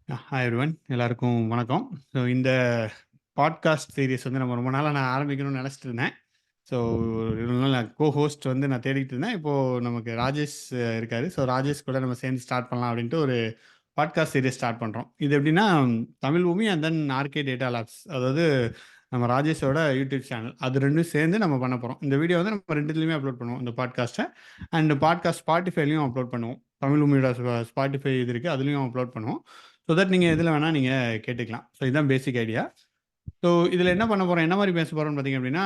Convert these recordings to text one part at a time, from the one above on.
Hi everyone, எல்லாருக்கும் வணக்கம். So இந்த பாட்காஸ்ட் சீரிஸ் வந்து நம்ம ரொம்ப நாளாக நான் ஆரம்பிக்கணும்னு நினச்சிட்டு இருந்தேன். ஸோ இவ்வளோ நாள் நான் கோஹோஸ்ட் வந்து நான் தேடிட்டு இருந்தேன். இப்போது நமக்கு ராஜேஷ் இருக்காரு. ஸோ ராஜேஷ் கூட நம்ம சேர்ந்து ஸ்டார்ட் பண்ணலாம் அப்படின்ட்டு ஒரு பாட்காஸ்ட் சீரிஸ் ஸ்டார்ட் பண்ணுறோம். இது எப்படின்னா Tamil Bhoomi and then RK data labs, அதாவது நம்ம ராஜேஷோட யூடியூப் சேனல், அது ரெண்டும் சேர்ந்து நம்ம பண்ண போகிறோம். இந்த வீடியோ வந்து நம்ம ரெண்டுத்துலையுமே அப்லோட் பண்ணுவோம், இந்த பாட்காஸ்ட்டை. அண்ட் பாட்காஸ்ட் ஸ்பாட்டிஃபைலையும் அப்லோட் பண்ணுவோம். தமிழ் பூமியோட ஸ்பாட்டிஃபை இது இருக்குது, அதுலேயும் அப்லோட் பண்ணுவோம். ஸோ தட் நீங்கள் எதில் வேணால் நீங்கள் கேட்டுக்கலாம். ஸோ இதுதான் பேசிக் ஐடியா. ஸோ இதில் என்ன பண்ண போகிறோம், என்ன மாதிரி பேச போகிறோம்னு பார்த்தீங்க அப்படின்னா,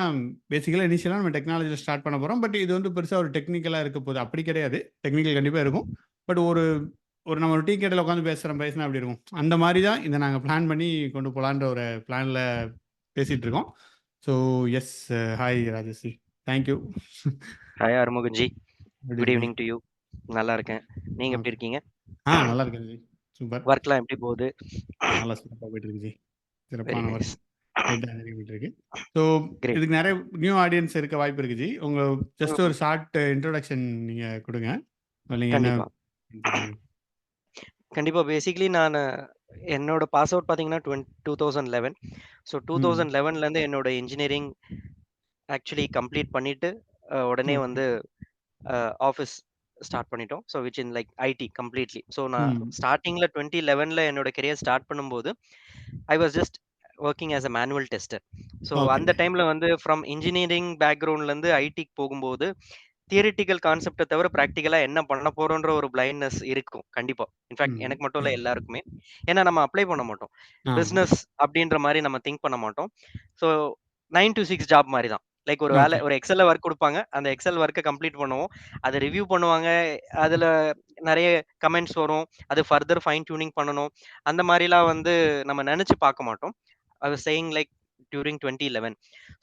பேசிக்கலாக இனிஷியலாக நம்ம டெக்னாலஜியில் ஸ்டார்ட் பண்ண போகிறோம். பட் இது வந்து பெருசாக ஒரு டெக்னிக்கலாக இருக்க போகுது அப்படி கிடையாது. டெக்னிக்கல் கண்டிப்பாக இருக்கும். பட் ஒரு ஒரு நம்ம ஒரு டீ கடையில் உட்காந்து பேசினா அப்படி இருக்கும். அந்த மாதிரி தான் இதை நாங்கள் பிளான் பண்ணி கொண்டு போகலான்ற ஒரு பிளானில் பேசிகிட்டு இருக்கோம். So yes, hi Rajashree, thank you. Hi Arumugan ji, எப்படி குட் இருக்கீங்க? Evening to you. நல்லா இருக்கேன். நீங்க எப்படி இருக்கீங்க? நல்லா இருக்கேன் ஜி. சூப்பர். ஒர்க்லாம் எப்படி போகுது? நல்லா சிறப்பாக போயிட்டு இருக்கு ஜி. வெரி சிறப்பான ஒர்க் நைஸ். போயிட்டு இருக்கு. So great. இதுக்கு நிறைய நியூ ஆடியன்ஸ் இருக்க வாய்ப்பு இருக்கு ஜி. உங்க ஜஸ்ட் ஒரு ஷார்ட் இன்ட்ரோடக்ஷன் நீங்க கொடுங்க. நீங்க என்ன கண்டிப்பா. பண்றீங்க? கண்டிப்பா. பேசிக்கலி நான் என்னோட பாஸ் அவுட் பார்த்தீங்கன்னா 2011. ஸோ ம். 2011லேருந்து என்னோட இன்ஜினியரிங் ஆக்சுவலி கம்ப்ளீட் பண்ணிட்டு உடனே ஓகே. வந்து ஆஃபீஸ் ஸ்டார்ட் பண்ணிட்டோம். So which in like IT completely. So நான் ம். ஸ்டார்ட்டிங்கில் 2011ல் என்னோட கெரியர் ஸ்டார்ட் பண்ணும்போது I was just working as a manual tester. So okay. அந்த டைம்ல வந்து ஃப்ரம் இன்ஜினியரிங் பேக்ரவுண்ட்லேருந்து ஐடிக்கு போகும்போது தியரிட்டிக்கல் கான்செப்ட தவிர பிராக்டிகலா என்ன பண்ண போறோன்ற ஒரு பிளைண்ட்னஸ் இருக்கும் கண்டிப்பா. இன்ஃபேக்ட் ம். எனக்கு மட்டும் இல்ல, எல்லாருக்குமே. ஏன்னா நம்ம அப்ளை பண்ண மாட்டோம். ஆமா. பிசினஸ் அப்படின்ற மாதிரி நம்ம திங்க் பண்ண மாட்டோம். ஸோ 9 to 6 ஜாப் மாதிரி தான். லைக் ஒரு வேலை, ஓகே. ஒரு எக்ஸல்ல ஒர்க் குடுப்பாங்க. அந்த எக்ஸல் ஒர்க்க கம்ப்ளீட் பண்ணுவோம். அத ரிவ்யூ பண்ணுவாங்க. அதுல நெறைய கமெண்ட்ஸ் வரும். அது ஃபர்தர் ஃபைன் டியூனிங் பண்ணணும். அந்த மாரிலாம் வந்து நம்ம நெனச்சு பார்க்க மாட்டோம். I was saying like during 2011.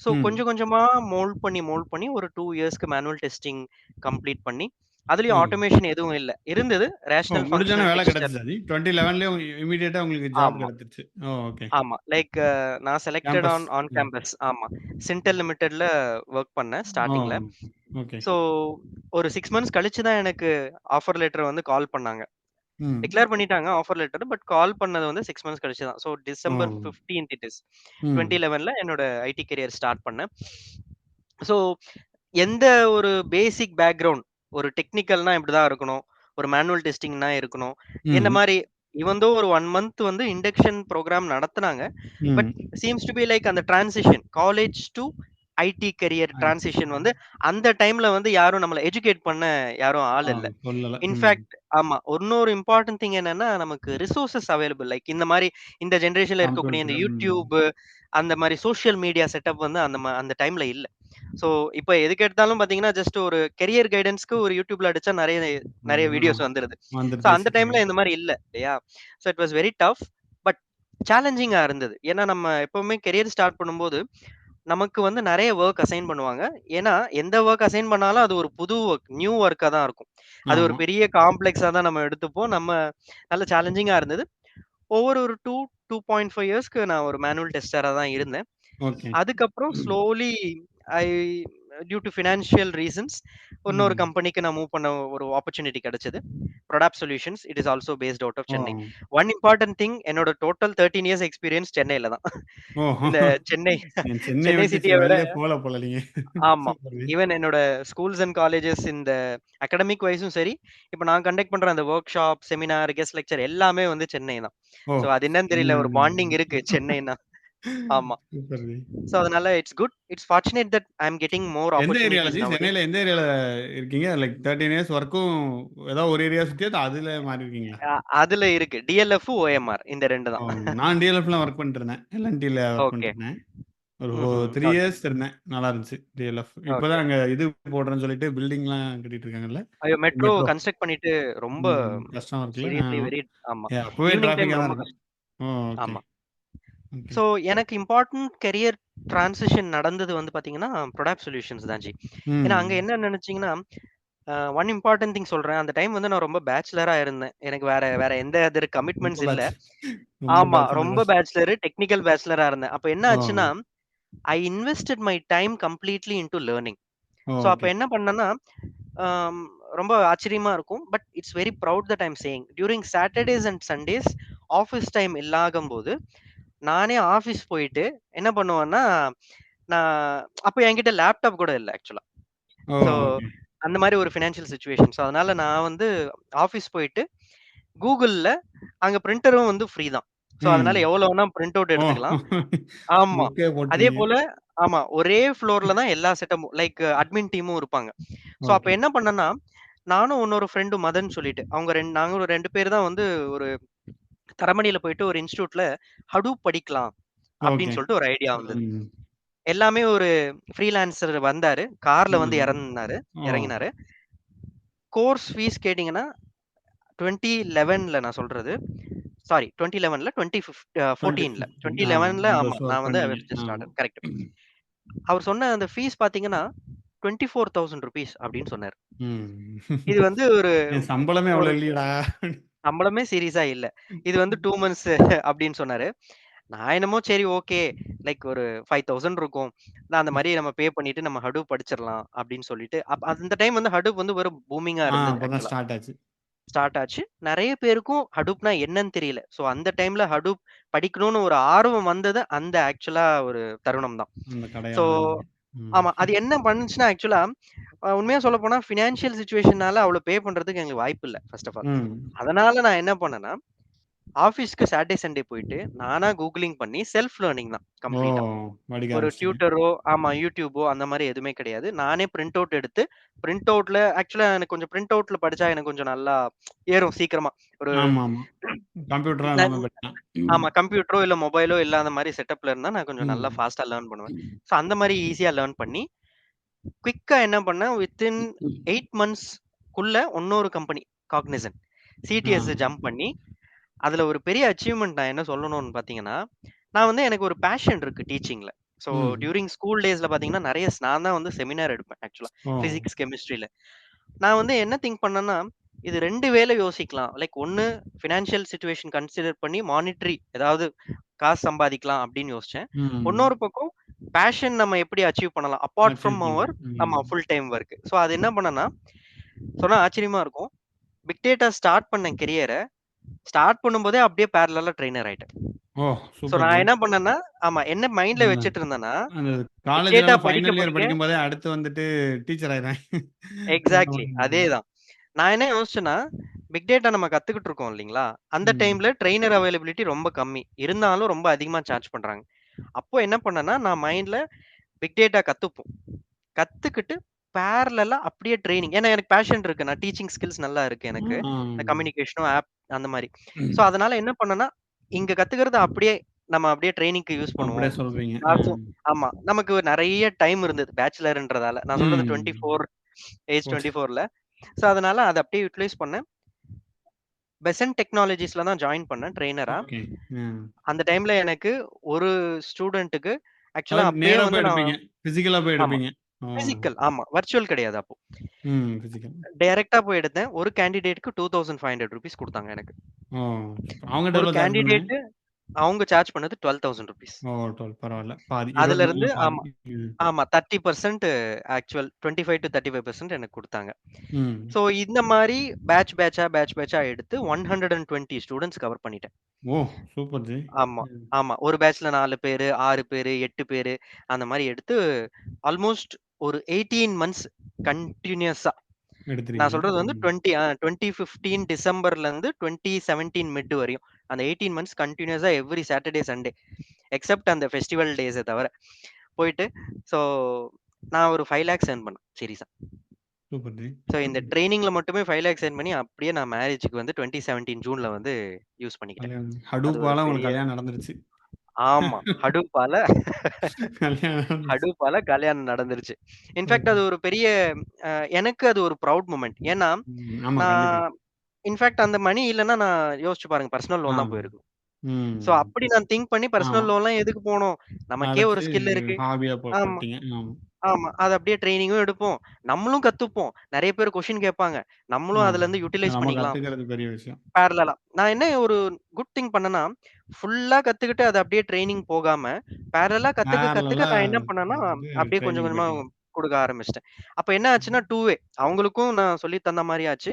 So ம். கொஞ்சம் கொஞ்சமா மோல்ட் பண்ணி ஒரு 2 இயர்ஸ்க்கு மேனுவல் டெஸ்டிங் கம்ப்ளீட் பண்ணி, அதுலயும் ஓ. ஆட்டோமேஷன் எதுவும் இல்ல. இருந்தது. ஓ, ரேஷனல் முடிஞ்சோனே ஃபங்ஷனல் வேலை டெக்ஸ்டர். கிடைச்சிச்சா ஜி? 2011லயே இமிடியேட்டா உங்களுக்கு ஜாப் ஆமா, கிடைச்சிருச்சு. ஓ, ஓகே. ஆமா. லைக் நான் செலக்டட் கேம்பஸ். ஆன் ஆன் ம். கேம்பஸ். ஆமா. சின்டெல் லிமிடெட்ல வொர்க் பண்ணேன் ஓ, ஸ்டார்ட்டிங்ல. ஓகே. ஸோ ஒரு 6 மந்த்ஸ் கழிச்சு தான் எனக்கு ஆஃபர் லெட்டர் வந்து கால் பண்ணாங்க. ம். டிக்ளேர் பண்ணிட்டாங்க ஆஃபர் லெட்டர். பட் கால் பண்ணது வந்து 6 மந்த்ஸ் கழிச்சு தான். So oh. டிசம்பர் 15த் இட் இஸ். ம். 2011ல என்னோட ஐடி கரியர் ஸ்டார்ட் பண்ணேன். ஸோ எந்த ஒரு பேசிக் பேக்ரவுண்ட், ஒரு டெக்னிக்கல்னா இப்படிதான் இருக்கணும். ஒரு மேனுவல் டெஸ்டிங்னா இருக்கணும். இந்த ம். மாரி ஈவன் தோ ஒரு 1 மந்த் வந்து இண்டக்ஷன் புரோகிராம் நடத்துனாங்க. But hmm. Seems to be like அந்த transition college to IT career IT. Transition வந்து அந்த டைம்ல வந்து யாரும் நம்மள எஜுகேட் பண்ண யாரும் ஆள் இல்ல. சொல்லல. ம். இன்ஃபாக்ட் ஆமா. இன்னொரு இம்பார்ட்டன்ட் திங் என்னன்னா, நமக்கு ரிசோர்ஸஸ் அவைலபிள். லைக் இந்த மாரி இந்த ஜெனரேஷன்ல இருக்கக்கூடிய இந்த கம்ப்யூட்டர். ம். YouTube, அந்த மாரி சோசியல் மீடியா செட்டப் வந்து அந்த டைம்ல இல்ல. ஸோ இப்ப எதுக்கு எடுத்தாலும் பார்த்தீங்கன்னா, ஜஸ்ட் ஒரு கரியர் கைடன்ஸ்க்கு ஒரு YouTubeல அடிச்சா நெறைய நெறைய ஆ. வீடியோஸ் வந்துருது. ஸோ வந்துருது அந்த ஈஸியா. டைம்ல இந்த மாரி இல்ல இல்லையா? So it was very tough. But சேலஞ்சிங்கா இருந்தது. ஏன்னா நம்ம எப்பவுமே கரியர் ஸ்டார்ட் பண்ணும்போது, நமக்கு வந்து நெறைய வொர்க் அசைன் பண்ணுவாங்க. ஏன்னா எந்த வொர்க் அசைன் பண்ணாலும் அது ஒரு புது வொர்க், நியூ வொர்க்கா தான் இருக்கும். அது ஒரு ஆமா. பெரிய காம்ப்ளெக்ஸா தான் நம்ம எடுத்துப்போம். நல்ல சேலஞ்சிங்கா இருந்தது. ஒவ்வொரு ஒரு 2.5 இயர்ஸ்க்கு நான் ஒரு மேனுவல் டெஸ்டரா தான் இருந்தேன். ஓகே. அதுக்கப்புறம் slowly I due to financial reasons இன்னொரு ம். கம்பெனிக்கு நான் மூவ் பண்ண ஒரு ஆப்பர்ச்சுனிட்டி கிடைச்சது. Prodapt solutions. It is also based out of oh. Chennai. One important thing, என்னோட டோட்டல் 13 இயர்ஸ் எக்ஸ்பீரியன்ஸ் சென்னையில தான். ஓ. இந்த சென்னை நீங்க சென்னைய சென்னை விட்டு சிட்டிய விட வெளில போல போல நீங்க. ஆமா. Super G. ஈவன் என்னோட ஸ்கூல்ஸ் அண்ட் காலேஜஸ் இந்த அகாடமிக் வைஸும் சரி, இப்ப நான் கண்டக்ட் பண்ற அந்த work shop, seminar, guest lecture எல்லாமே வந்து சென்னை தான். ஓ. சோ அது என்னன்னு தெரியல. ஒரு பாண்டிங் இருக்கு சென்னைன்னா. ஆமா. சூப்பர் ஜி. சோ அதனால it's good. It's fortunate that I am getting more எந்த ஏரியால ஆப்பர்ச்சுனிட்டீஸ் ஜி? நவடேஸ். சென்னையில எந்த ஏரியால இருக்கீங்க? லைக் 13 இயர்ஸ் ஒர்க்கும் ஏதாவது ஒரு ஏரியா சுத்தி அதுல மாறி இருக்கீங்களா? அதுல இருக்கு. டிஎல்எஃப், ஓஎம்ஆர் இந்த 2 ஓ. தான். நான் டிஎல்எஃப்ல ஒர்க் பண்ணிட்டு இருந்தேன். எல்&டில ஒர்க் ஓகே. பண்ணிட்டு இருந்தேன். ஒரு ம்ஹ்ம். 3 ஓகே, இயர்ஸ் இருந்தேன். நல்லா இருந்துச்சு டிஎல்எஃப். இப்பதான் ஓகே. அங்க இது போடுறேன்னு சொல்லிட்டு பில்டிங்லாம் கட்டிட்டு இருக்காங்கல்ல. ஐயோ! Metro metro. கன்ஸ்ட்ரக்ட் பண்ணிட்டு ரொம்ப கஷ்டமா இருக்குல்ல? சீரியஸ்லி வெரி ஆமா. அப்பவே ஈவினிங் டைம் டிராஃபிக்கா தான் ரொம்ப இருக்கும். கஷ்டம். ஓ, ஓகே. ஆமா. ஓகே. ஸோ எனக்கு இம்பார்ட்டன்ட் கரியர் டிரான்சிஷன் நடந்தது வந்து பார்த்தீங்கன்னா, ப்ரொடாக்ட் சொல்யூஷன்ஸ் தான் ஜி. ஏன்னா அங்க ம். என்ன நெனச்சீங்கன்னா, ஒன் இம்பார்ட்டன்ட் திங் சொல்றேன். அந்த டைம் வந்து நான் ரொம்ப பேச்சுலரா இருந்தேன். எனக்கு வேற வேற எந்த அதர் ரொம்ப கமிட்மெண்ட்ஸ் இல்ல. பேட்ச் ரொம்ப ஆமா. ரொம்ப பேச்சுலர். பேச்சுலரு, டெக்னிக்கல் பேச்சுலரா இருந்தேன். அப்ப என்ன ஓ. ஆச்சுன்னா, I invested my time completely into learning. So அப்ப ஓகே. என்ன பண்ணேன்னா, ஆம் ரொம்ப ஆச்சரியமா இருக்கும். But it's very proud that I am saying. During Saturdays and Sundays office time இல்லாகும்போது, நானே ஆஃபீஸ் போயிட்டு என்ன பண்ணுவேன்னா, நான் அப்ப என்கிட்ட லேப்டாப் கூட இல்ல ஆக்சுவலா. ஓ! So, okay. அந்த மாரி ஒரு ஃபினான்ஷியல் சிச்சுவேஷன். ஸோ, அதனால நான் வந்து ஆஃபீஸ் போயிட்டு Googleல அங்க பிரிண்டரும் வந்து ஃப்ரீ தான். ஸோ, அதனால ம். எவ்வளோ வேணா பிரிண்ட் அவுட் ஓ! எடுத்துக்கலாம். ஆமா. புக்கே அதே போட்டுருவீங்க. போல ஆமா. ஒரே ஃப்ளோர்ல தான் எல்லா செட்டப்பும். லைக் அட்மின் டீமும் இருப்பாங்க. ஸோ, அப்ப ஓகே. என்ன பண்ணேன்னா, நானும் இன்னொரு ஃப்ரெண்டும் மதன் சொல்லிட்டு, நாங்க ஒரு 2 பேர் தான் வந்து ஒரு தரமணியில போயிட்டு ஒரு இன்ஸ்டிடியூட்ல ஹடூப் படிக்கலாம் ஓகே. அப்படின்னு சொல்லிட்டு ஒரு ஐடியா வந்தது. ம். எல்லாமே ஒரு ஃப்ரீலான்சர் வந்தாரு. கார்ல வந்து ம். ஓ! இறங்கினாரு. கோர்ஸ் ஃபீஸ் கேட்டீங்கன்னா 2011ல நான் சொல்றது. சாரி 2011ல 14ல 2015 ஆ 2011ல 2 ஆமா. வருஷம் நான் ஒர்க் வந்து பண்ணீங்க. ஜஸ்ட் ஆ. ஸ்டார்டட். கரெக்ட். அவர் சொன்ன அந்த ஃபீஸ் பார்த்தீங்கன்னா, ₹24,000 அப்படின்னு சொன்னாரு. ம். இது வந்து ஒரு என் சம்பளமே ஒரு அவ்வளோ இல்லையேடா! சம்பளமே சீரியஸா இல்ல. இது வந்து 2 மந்த்ஸ் அப்படின்னு சொன்னாரு. நான் என்னமோ சரி ஓகே. லைக் ஒரு 5,000 இருக்கும். நான் அந்த மாரி நம்ம பே பண்ணிட்டு நம்ம ஹடூப் படிச்சிரலாம் அப்படின்னு சொல்லிட்டு, அந்த டைம் வந்து ஹடூப் வந்து வெறும் பூமிங்கா இருந்தது அப்பதான் ஆக்சுவலா. ஸ்டார்ட் ஆச்சு. ஸ்டார்ட் ஆச்சு. நெறைய பேருக்கும் ஹடூப்னா என்னன்னு தெரியல. ஸோ அந்த டைம்ல ஹடூப் படிக்கணும்னு ஒரு ஆர்வம் வந்தது அந்த ஆக்சுவலா ஒரு தருணம் தான். அந்த கடைய ஸோ ஆரம்பிங்க. ம். ஆமா. அது என்ன பண்ணுச்சுன்னா ஆக்சுவலா உண்மையா சொல்லப்போனா பினான்சியல் சிச்சுவேஷனால அவ்வளோ பே பண்றதுக்கு எங்களுக்கு வாய்ப்பு இல்ல. First of all. ம். அதனால நான் என்ன பண்ணேன்னா, ஆஃபீஸ்க்கு சாட்டர்டே, சண்டே போயிட்டு நானா கூகுளிங் பண்ணி செல்ஃப் லேர்னிங் தான் ஓ! கம்ப்ளீட்டா. படிக்க ஒரு ஆரம்பிச்சுட்டீங்க. டியூட்டரோ, ஆமா யூடியூபோ அந்த மாரி எதுவுமே கிடையாது. நானே பிரிண்ட் அவுட் எடுத்து, பிரிண்ட் அவுட்ல ஆக்சுவலா எனக்கு கொஞ்சம் பிரிண்ட் அவுட்ல படிச்சா எனக்கு கொஞ்சம் நல்லா ஏறும் சீக்கிரமா. ஒரு ஆமாமா. கம்ப்யூட்டர்லாம் நன் எல்லாமே படிக்கலாம். ஆமா கம்ப்யூட்டரோ இல்ல மொபைலோ இல்லாத மாரி செட்டப்ல இருந்தா நான் கொஞ்சம் நல்லா ம். ஃபாஸ்ட்டா லேர்ன் பண்ணுவேன். ஸோ அந்த மாரி ஈஸியா லேர்ன் பண்ணி, குயிக்கா என்ன பண்ணேன் வித்தின் 8 மந்த்ஸ்க்குள்ள இன்னொரு கம்பெனி காக்னிசன்ட். ஆ. சிடிஎஸ் ஜம்ப் பண்ணி, அதுல ஒரு பெரிய அச்சீவ்மென்ட் நான் என்ன சொல்லணும்னு பார்த்தீங்கன்னா, நான் வந்து எனக்கு ஒரு பேஷன் இருக்கு டீச்சிங்ல. ஸோ ம். டியூரிங் ஸ்கூல் டேஸ்ல பார்த்தீங்கன்னா, நான் தான் வந்து செமினார் எடுப்பேன் ஆக்சுவலா. ஓ! பிசிக்ஸ், கெமிஸ்ட்ரில. நான் வந்து என்ன திங்க் பண்ணேன்னா, இது 2 வேல யோசிக்கலாம். லைக் ஒண்ணு பினான்சியல் சிச்சுவேஷன் கன்சிடர் பண்ணி மானிட்டரி ஏதாவது காசு சம்பாதிக்கலாம் அப்படின்னு யோசிச்சேன். ம். இன்னொரு பக்கம் பேஷன் நம்ம எப்படி அச்சீவ் பண்ணலாம்? அப்பார்ட் அச்சீவ் ஃப்ரம் அவர் பண்ணலாம். ஆமா ம். Full time work. ஸோ அது என்ன பண்ணேன்னா, சொன்னா ஆச்சரியமா இருக்கும். பிக் டேட்டா ஸ்டார்ட் பண்ண கெரியர ஸ்டார்ட் பண்ணும்போதே அப்படியே பேரலலா ட்ரெய்னர் ஆயிட்டேன். ஓ! So super ji. நான் என்ன பண்ணேன்னா, ஆமா என்ன மைண்ட்ல அந்த வச்சுட்டு இருந்தேன்னா, அந்த பிக் டேட்டா காலேஜ்லலாம் படிக்க ஃபைனல் இயர் படிக்க படிக்கும்போதே அடுத்து வந்துட்டு டீச்சர் ஆயிடுறேன். அந்த எக்ஸாக்ட்லி மாரி. அதேதான். நான் என்ன யோசிச்சேன்னா, பிக் டேட்டா நம்ம கத்துக்கிட்டு இருக்கோம் இல்லீங்களா? அந்த ம். டைம்ல ட்ரெய்னர் அவைலபிலிட்டி ரொம்ப கம்மி. இருந்தாலும் ரொம்ப அதிகமா சார்ஜ் பண்றாங்க. அப்போ என்ன பண்ணேன்னா, நான் மைண்ட்ல பிக் டேட்டா கத்துப்போம். கத்துக்கிட்டு பேரலலா அப்படியே ட்ரெய்னிங். ஏன்னா எனக்கு பேஷன் இருக்கு. நான் டீச்சிங் ஸ்கில்ஸ் நல்லா இருக்கு எனக்கு. ஆ. இந்த கம்யூனிகேஷனும் அந்த மாரி. ஸோ அதனால என்ன பண்ணேன்னா, இங்க கத்துக்கிறத அப்படியே நம்ம அப்படியே ட்ரெய்னிங்க்கு யூஸ் அப்படியே பண்ணுவோம். சொல்றீங்க. கிளாஸும் ஆமா. நமக்கு நெறைய டைம் இருந்தது. பேச்சுலர்ன்றதால. நான் சொல்றது ம். 24 ஏஜ் போச்சு. 24ல. ஸோ அதனால அத அப்படியே யுட்டிலைஸ் பண்ணேன். பெசன்ட் டெக்னாலஜிஸ்ல தான் ஜாயின் பண்ணேன் ட்ரெய்னரா. ஓகே. ம். அந்த டைம்ல எனக்கு ஒரு ஸ்டூடண்ட்டுக்கு ஆக்சுவலா அதாவது அப்பயே நேரா வந்து போய் நான் எடுப்பீங்க. பிசிக்கலா போய் ஆமா. எடுப்பீங்க. ஓ! பிசிக்கல் ஆமா. வர்ச்சுவல் கிடையாது அப்போ. ம். பிசிக்கல். டைரக்ட்டா போய் எடுத்தேன். ஒரு கேண்டிடேட்க்கு ₹2500 குடுத்தாங்க எனக்கு. ஓ! அவங்கட்ட ஒரு எவ்வளோ சார்ஜ் பண்ணாங்க? கேண்டிடேட் அவங்க சார்ஜ் பண்ணது ₹12,000. ஓ! 12 பரவால்ல. பாதி அதுலருந்து 25ல பாதி. ஆமா, ம். ஆமா 30% ஆக்சுவல் 25-35% எனக்கு குடுத்தாங்க. ம். ஸோ இந்த மாரி பேட்ச்சா எடுத்து 120 ஸ்டூடண்ட்ஸ் கவர் பண்ணிட்டேன். ஓ! சூப்பர் ஜி. ஆமா, ம். ஆமா. ஒரு பேட்ச்ல 4 பேரு, 6 பேரு, 8 பேரு அந்த மாரி எடுத்து ஆல்மோஸ்ட் ஒரு 18 மந்த்ஸ் கன்டினியூஸா நான் எடுத்துறீங்க. சொல்றது வந்து ம். 2015 டிசம்பர்லருந்து 2017 மிட் வரையும். அந்த 18 மந்த்ஸ் கன்டினியூஸா எவ்ரி சாட்டர்டே, சண்டே எக்செப்ட் அந்த ஃபெஸ்டிவல் டேஸ தவிர. போயிட்டு ஸோ நான் ஒரு 5 லேக்ஸ் எர்ன் பண்ணேன் சீரிஸா. Super G. ஸோ இந்த ம். ட்ரெய்னிங்ல மட்டுமே 5 லேக்ஸ் எர்ன் பண்ணி அப்படியே நான் மேரேஜ்க்கு வந்து 2017 ஜூன்ல வந்து யூஸ் பண்ணிக்கிட்டேன். கல்யாணம் அது ஒரு ஹடூப்பால உங்களுக்கு பெரிய கல்யாணம் நடந்துருச்சு. ஆமா. ஹடூப்பால கல்யாணம் நடந்துருச்சு. ஹடூப்பால கல்யாணம் நடந்துருச்சு. In fact okay. அது ஒரு பெரிய எனக்கு அது ஒரு ப்ரவுட் மொமெண்ட். ஏன்னா, ம். ஆமா, கண்டிப்பா. நான் இன்ஃபாக்ட் அந்த மணி இல்லன்னா நான் யோசிச்சு பாருங்க பர்சனல் லோன் தான் ஆமா. போயிருக்கும். ஸோ ம். அப்படி நான் திங்க் பண்ணி ஆமா. பர்சனல் லோன்லாம் எதுக்கு போணும்? நமக்கே ஒரு அடைச்சு ஸ்கில் இருக்கு. ஹாபியா ஆமா. போட்டீங்க. ஆமா. ஆமா. அத அப்படியே ட்ரெய்னிங்கும் எடுப்போம். நம்மளும் கத்துப்போம். நெறைய பேர் கொஸ்டின் கேட்பாங்க. நம்மளும் ஆமா. அதுலருந்து யுட்டிலைஸ் நம்ம பண்ணிக்கலாம். கத்துக்கிறது பெரிய விஷயம். பேரலலா. நான் என்ன ஒரு குட் திங் பண்ணேன்னா, ஃபுல்லா கத்துக்கிட்டு அத அப்படியே ட்ரெய்னிங் போகாம, பேரலலா கத்துக்க பேரலலா நான் என்ன பண்ணேன்னா, வந்து அப்படியே கொஞ்சம் ட்ரெய்னிங் கொஞ்சமா போயிட்டீங்க. குடுக்க ஆரம்பிச்சுட்டேன். அப்ப என்ன ஆச்சுன்னா 2 வே. அவங்களுக்கும் நான் சொல்லி தந்த மாரி ஆச்சு.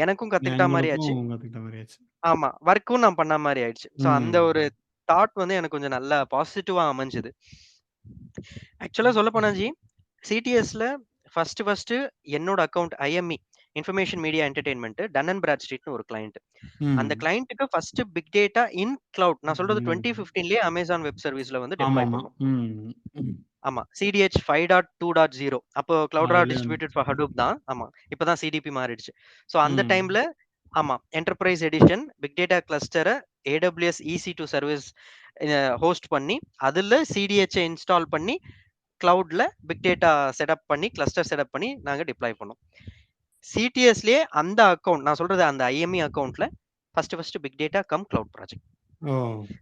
எனக்கும் கத்துக்கிட்ட மாரி ஆச்சு. உங்களுக்கும் கத்துக்கிட்ட மாரி ஆச்சு. ஆமா. ஒர்க்கும் நான் பண்ண மாரி ஆயிடுச்சு. ஸோ அந்த ஒரு ம். தாட் வந்து எனக்கு கொஞ்சம் நல்லா பாசிட்டிவா அமைஞ்சது. ஆக்சுவலா சொல்லப்போனா ஜி, சிடிஎஸ்ல ஃபர்ஸ்ட்டு என்னோட account IME information media entertainment Dun and பிராட்ஸ்ட்ரீட்னு ஒரு கிளையண்ட். அந்த ம். கிளையண்ட்டுக்கு first big data in cloud நான் சொல்றது ம். 2015லயே அமேசான் வெப் சர்வீஸ்ல வந்து டெப்ளாய் ஆமாமா. பண்ணோம். ம். ஆமா. சிடிஹெச் 5.2.0 அப்போ கிளவுட்ரா அதுலயே வந்து டிஸ்ட்ரிபியூட்டட் ஃபார் ஹடூப் தான். ஆமா. இப்ப தான் சிடிபி மாறிடுச்சு. ஸோ அந்த ம். டைம்ல ஆமா. என்டர்பிரைஸ் எடிஷன் பிக் டேட்டா கிளஸ்டர ஏடபிள்யூஎஸ் EC2 சர்வீஸ் ஹோஸ்ட் பண்ணி, அதுல சிடிஹெச்ச இன்ஸ்டால் பண்ணி, கிளவுட்ல பிக் டேட்டா செட்டப் பண்ணி, கிளஸ்டர் செட்டப் பண்ணி நாங்க டிப்ளாய் பண்ணோம். சிடிஎஸ்லயே அந்த அக்கவுண்ட் நான் சொல்றது அந்த ஐஎம்இ அக்கவுண்ட்ல first big data cum cloud project. Oh!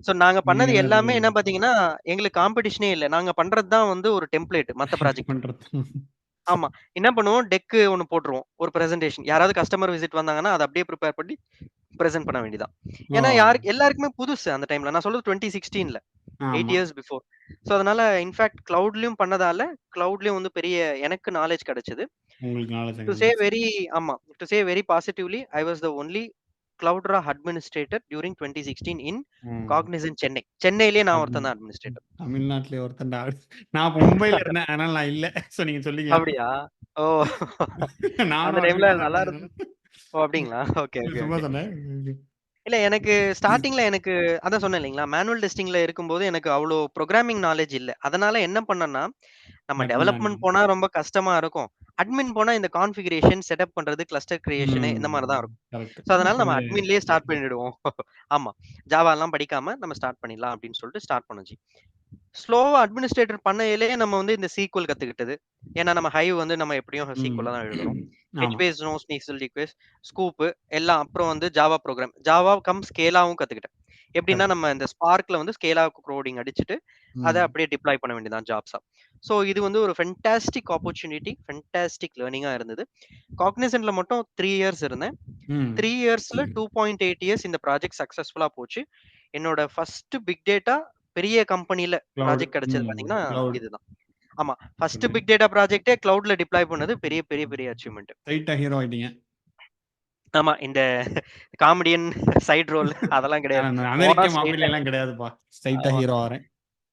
So நாங்க நீங்க பண்ணது தான் எல்லாமே டெலிவரி என்ன பார்த்தீங்கன்னா, எங்களுக்கு காம்படிஷனே இல்ல. நாங்க பண்றது தான் வந்து ஒரு டெம்ப்ளேட் மத்த ப்ராஜெக்ட்க்கு. பண்றது. ஆமா. என்ன பண்ணுவோம், டெக் ஒண்ணு போட்டுருவோம். ஒரு பிரசன்டேஷன். யாராவது கஸ்டமர் விசிட் வந்தாங்கன்னா, அத அப்படியே பிரிப்பேர் பண்ணி பிரசன்ட் பண்ண வேண்டியது தான். ஓ! ஏன்னா எல்லாருக்குமே புதுசு அந்த டைம்ல. நான் சொல்றது 2016ல. 8 ஆமா. Years before. ஸோ அதனால இன்ஃபாக்ட் கிளவுட்லயும் பண்ணதால, கிளவுட்லயும் வந்து பெரிய எனக்கு நாலேட்ஜ் கிடைச்சது. உங்களுக்கு நாலேட்ஜ் டு அங்க சே வந்துருச்சு. வெரி ஆமா. To say very positively, I was the only Cloudera administrator during 2016 in ம். Cognizant சென்னை. சென்னையிலேயே நான் ஒருத்தன் அட்மின். தான் அட்மினிஸ்ட்ரேட்டர். தமிழ்நாட்டிலே ஒருத்தன்டா. நான் அப்ப மும்பைல இருந்தேன். அதனால நான் இல்ல. சோ நீங்க சொல்லிக்கலாம். அப்படியா? ஓ! அந்த நானும் டைம்ல அட்மினா தான் நல்லா இருந்தேன். இருந்து ஓ! அப்படிங்களா? ஓகே, ஓகே, சும்மா ஓகே. சொன்னேன். இல்ல எனக்கு ஸ்டார்ட்டிங்ல எனக்கு அதான் சொன்னேன் இல்லைங்களா? மேனுவல் டெஸ்டிங்ல இருக்கும்போது எனக்கு அவ்ளோ புரோகிராமிங் நாலேட்ஜ் இல்ல. அதனால என்ன பண்ணேன்னா, நம்ம அட்மினா டெவலப்மென்ட் இருந்தீங்க. போனா ரொம்ப கஷ்டமா இருக்கும். அட்மின் போனா இந்த கான்ஃபிகரேஷன், செட்டப் பண்றது, கிளஸ்டர் கிரியேஷன் இந்த மாரி தான் ம். இருக்கும். கரெக்ட். ஸோ அதனால நம்ம கொஞ்சம் அட்மின்லேயே ஸ்டார்ட் பண்ணிடுவோம். ஆமா. ஜாவாலாம் படிக்காம நம்ம ஸ்டார்ட் பண்ணிடலாம் அப்படின்னு சொல்லிட்டு ஸ்டார்ட் பண்ணோம் ஜி. ஸ்லோவா அட்மினிஸ்ட்ரேட்டர் பண்ணையிலேயே நம்ம வந்து இந்த சீக்வல் கத்துக்கிட்டது. ஏன்னா நம்ம ஹைவ் வந்து நம்ம எப்படியும் ம். சீக்வல்ல தான் எழுதுறோம். ஆமா. ஹெச்பேஸ், நோஸ்பீசல் ரிக்வெஸ்ட், ஸ்கூப் எல்லாம் அப்புறம் வந்து ஜாவா ப்ரோகிராம். ஜாவா கம் ஸ்கேலாவும் கத்துக்கிட்டேன். எப்படின்னா கரெக்ட். நம்ம இந்த ஸ்பார்க்ல வந்து ஸ்கேலா கோடிங் அடிச்சுட்டு, அத ம். அப்படியே டிப்ளாய் பண்ண வேண்டியது தான் ஜாப்ஸா. ஸோ இது வந்து ஒரு ஃபென்டாஸ்டிக் ஆப்பர்ச்சுனிட்டி, ஃபென்டாஸ்டிக் லேர்னிங்கா இருந்தது. காக்னிசன்ட்ல மட்டும் 3 இயர்ஸ் இருந்தேன். ம். 3 இயர்ஸ்ல 2.8 இயர்ஸ் இந்த ப்ராஜெக்ட் சக்சஸ்ஃபுல்லா போச்சு. என்னோட ஃபர்ஸ்ட் பிக் டேட்டா பெரிய கம்பெனில கிளவுட். ப்ராஜெக்ட் கிடைச்சது ம். பார்த்தீங்கன்னா, கிளவுட். இதுதான். ஆமா. ஃபர்ஸ்ட் பிக் டேட்டா ப்ராஜெக்ட்டே கிளவுட்ல டிப்ளாய் பண்ணது பெரிய, பெரிய, பெரிய அச்சீவ்மென்ட். ஸ்ட்ரெயிட்டா ஹீரோ ஆயிட்டீங்க. ஆமா. இந்த காமெடியன் சைட் ரோல் அதெல்லாம் கிடையாது. நான் போனா அமெரிக்க ஸ்ட்ரெய்ட்டா மாஃபியாலாம் கிடையாதுப்பா. ஸ்ட்ரெயிட்டா ஆமா. ஹீரோ ஆறேன்.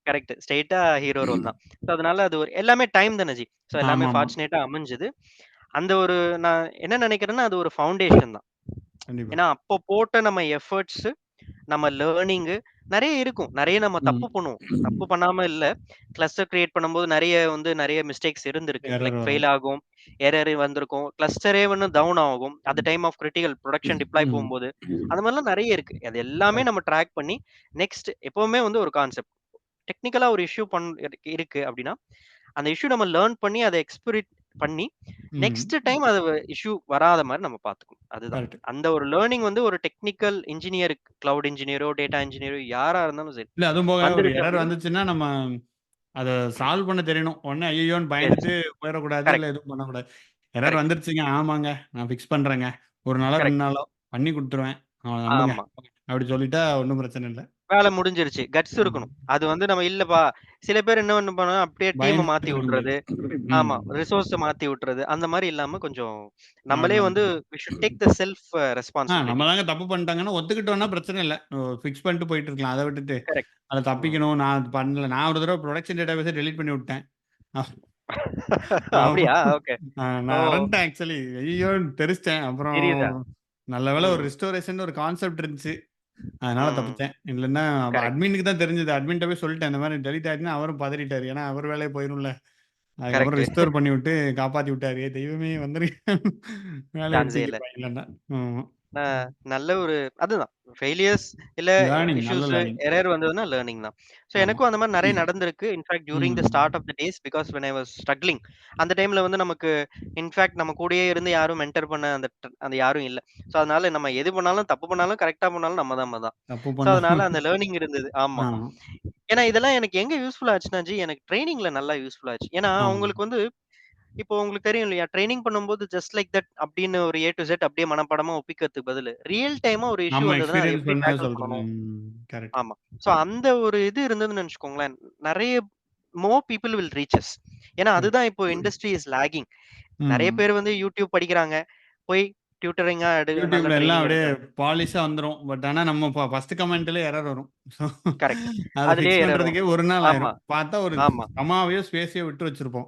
கரெக்ட். ஸ்ட்ரெய்ட்டா ஹீரோ ரோல் தான். ஸோ அதனால அது ஒரு எல்லாமே டைம் தானே ஜி. ஸோ எல்லாமே ஆமாமா. ஃபார்ச்சுனேட்டா அமைஞ்சது. அந்த ஒரு நான் என்ன நினைக்கிறேன்னா, அது ஒரு ஃபவுண்டேஷன் தான். கண்டிப்பா. ஏன்னா, அப்போ போட்ட நம்ம எஃபோர்ட்ஸ் நம்ம லேர்னிங்கு நெறைய இருக்கும். நெறைய நம்ம தப்பு பண்ணுவோம். தப்பு ம். பண்ணாம இல்ல. கிளஸ்டர் கிரியேட் பண்ணும்போது நெறைய மிஸ்டேக்ஸ் இருந்திருக்கு. எரர் லைக் வரும். ஃபெயில் ஆகும். எரர் வந்திருக்கும். கிளஸ்டரே வந்து டவுன் ஆகும். At the time of critical production deploy hmm. போம்போது. அந்த மாரிலாம் நெறைய இருக்கு. அது எல்லாமே கரெக்ட். நம்ம ட்ராக் பண்ணி நெக்ஸ்ட் எப்பவுமே வந்து ஒரு கான்செப்ட். டெக்னிக்கலா ஒரு இஷ்யூ இருக்கு அப்டின்னா, அந்த இஷ்யூ நம்ம லேர்ன் பண்ணி அத எக்ஸ்பிரிட் பண்ணி, நெக்ஸ்ட் ம். டைம் அது இஷ்யூ வராத மாரி நம்ம பார்த்துக்கணும். அதுதான். கரெக்ட். அந்த ஒரு லேர்னிங் வந்து ஒரு டெக்னிக்கல் இன்ஜினியர், கிளவுட் இன்ஜினியரோ, டேட்டா இன்ஜினியரோ யாரா இருந்தாலும் சரி. இல்ல அதுவும் போக ஒரு வந்துருச்சு எரர் அப்டின்னா வந்துச்சுன்னா, நம்ம அத சால்வ் பண்ண தெரியணும். உடனே ஐய்யய்யோன்னு எஸ். பயந்துட்டு போயிறக்கூடாது. இல்ல கரெக்ட், எதுவும் பண்ணக்கூடாது. எரர் கரெக்ட், வந்துருச்சுங்க. ஆமாங்க. நான் ஃபிக்ஸ் பண்றேங்க. 1 நாளோ, 2 கரெக்ட். நாளோ பண்ணி குடுத்துருவேன். நம்புங்க. ஆமா. அப்படி சொல்லிட்டா ஒண்ணும் பிரச்சனை இல்ல. வேல முடிஞ்சிருச்சு. கட்ஸ் ம். இருக்கணும். அது வந்து நம்ம இல்லப்பா சில பேர் என்ன பண்ணுவாங்க, அப்படியே டீம்ம பயந்துட்டு மாத்தி இருக்க முடியாது. விட்டுறது. ம். ஆமா. ரிசோர்ஸ மாத்தி விட்டுறது. அந்த மாரி இல்லாம கொஞ்சம் நம்மளே அவ்வளோதான். வந்து we should take the self நம்ம ரெஸ்பான்சிபிலிட்டி. தாங்க தப்பு பண்ணிட்டாங்கன்னா ஒத்துக்கிட்டோம்னா பிரச்சனை இல்ல. ஃபிக்ஸ் பண்ணிட்டு போயிட்டு இருக்கலாம். அத விட்டுட்டு, கரெக்ட். அத ம். தப்பிக்கணும். நான் அது பண்ணல. நான் ஒரு தடவ புரொடக்ஷன் டேட்டாபேஸ டெலீட் பண்ணி விட்டேன். ஆமா. அப்படியா? ஓகே. ஓ! நான் மறந்துட்டேன் ஆக்சுவலி. ஐய்யயோன்னு தெரிச்சுட்டேன். அப்புறம் தெரியுதா? நல்ல வேளை ஒரு ம். ரிஸ்டோரேஷன் ஒரு கான்செப்ட் இருந்துச்சு. அதனால ம். தப்பிச்சேன். இல்லன்னா கரெக்ட், அட்மினுக்கு தான் தெரிஞ்சது. அட்மின்ட்ட போய் சொல்லிட்டேன். இந்த மாரி டெலீட் ஆயிடுச்சுன்னு அவரும் பதறிட்டாரு. ஏன்னா அவர் வேலையே போயிரும்ல. அதுக்கப்புறம் கரெக்ட். ரிஸ்டோர் பண்ணி விட்டு காப்பாத்தி விட்டாரு. தெய்வமே வந்துருங்க. வேலைய விட்டு சான்ஸே இல்ல. தூக்கிருவாங்க இல்லன்னா. ஆமா. அ நல்ல ஒரு அதுதான். ஃபெயிலியர்ஸ் இல்ல லேர்னிங் நல்ல இஷ்யூஸ், லேர்னிங். எரர் வந்ததுன்னா லேர்னிங் தான். ஸோ ஆமா. எனக்கும் அந்த மாரி நெறைய நடந்திருக்கு. In fact during the hmm. Start of the days because when I was struggling அந்த டைம்ல வந்து நமக்கு இன்ஃபாக்ட் நம்ம கூடயே இருந்து யாரும் மென்டர் பண்ண அந்த யாரும் இல்ல. ஸோ அதனால நம்ம எது பண்ணாலும், தப்பு பண்ணாலும், கரெக்ட்டா பண்ணாலும் நம்ம தான். தப்பு ஸோ அதனால பண்ணாலும் அந்த லேர்னிங் இருந்தது. ஆமா. ஆமா. ஏன்னா இதெல்லாம் எனக்கு எங்க யூஸ்ஃபுல் ஆச்சுன்னா ஜி, எனக்கு ட்ரெய்னிங்ல நல்லா யூஸ்ஃபுல் ஆச்சு. ஏன்னா ஆமா. அவங்களுக்கு வந்து இப்போ உங்களுக்கு தெரியும் இல்லையா? ட்ரெய்னிங் பண்ணும்போது ஜஸ்ட் லைக் தட் அப்படின்னு ஒரு ஏ டூ இசட் அப்படியே மனப்பாடமா ஒப்பிக்கிறதுக்கு பதிலு, ரியல் டைமா ஒரு இஷ்யூ நம்ம வந்ததுன்னா, அத எக்ஸ்பீரியன்ஸ் எப்படி பண்ணத டேக்கிள் சொல்றீங்க. பண்ணணும்? கரெக்ட். ஆமா. சோ அந்த ஒரு இது இருந்ததுன்னு நெனச்சுக்கோங்களேன், நெறைய மோர் பீப்பிள் வில் ரீச் அஸ். ஏன்னா சரி. அதுதான் இப்போ இண்டஸ்ட்ரி இஸ் லாகிங். நெறைய ம். பேர் வந்து YouTube படிக்கிறாங்க. போய் டியூட்டரிங்கா நல்ல YouTubeல எல்லாம் ட்ரெய்னிங் அப்படியே எடுக்குறாங்க. பாலிஷா வந்துரும். பட் ஆனா நம்ம ஃபர்ஸ்ட் கமெண்ட்ல எரர் வரும். So correct. அத அதிலேயே ஃபிக்ஸ் எரர் வரும். பண்றதுக்கே 1 நாள் ஆமா, ஆயிரும். பார்த்தா ஒரு ஆமா. கமாவையோ, ஸ்பேஸையோ விட்டு வச்சிருப்போம்.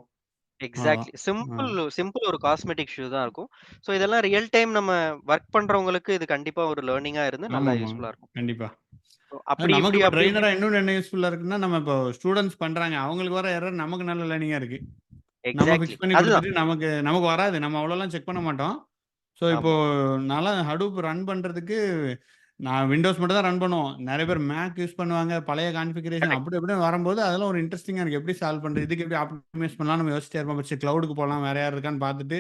அவ்வளோதான். எக்ஸாக்ட்லி. ஆ. சிம்பிள் ஒரு காஸ்மெட்டிக் ஷூ தான் இருக்கும். ஸோ இதெல்லாம் ரியல் டைம் நம்ம வொர்க் பண்றவங்களுக்கு இது கண்டிப்பா ஒரு லேர்னிங்கா இருந்து நல்லா ஆமாமா. யூஸ்ஃபுல்லா இருக்கும். கண்டிப்பா. So அது அப்படி நமக்கு இப்படி இப்ப அப்படி இப்படி ட்ரெய்னரா இன்னொன்னு என்ன யூஸ்ஃபுல்லா இருக்குன்னா, நம்ம இப்போ ஸ்டூடண்ட்ஸ் பண்றாங்க. அவங்களுக்கு வர எரர் நமக்கு நல்ல லேர்னிங்கா இருக்கு. நம்ம எக்ஸாக்ட்லி. ஃபிக்ஸ் பண்ணி அதுதான். குடுத்துட்டு நமக்கு நமக்கு வராது. நம்ம அவ்வளோலாம் செக் பண்ண மாட்டோம். ஸோ இப்போ ஆமா. நான்லாம் Hadoop ரன் பண்றதுக்கு நான் விண்டோஸ் மட்டும் தான் ரன் பண்ணுவோம். நெறைய பேர் மேக் யூஸ் பண்ணுவாங்க. பழைய கான்ஃபிகரேஷன் கரெக்ட். அப்படி இப்படின்னு வரும்போது, அதெல்லாம் ஒரு இன்ட்ரஸ்டிங்கா இருக்கு. எப்படி சால்வ் பண்றது? இதுக்கு எப்படி ஆப்டிமைஸ் பண்ணலாம் நம்ம யோசிச்சிட்டே இருப்போம். சரி கிளவுடுக்கு போலாம். வேற யார் இருக்கான்னு பார்த்துட்டு,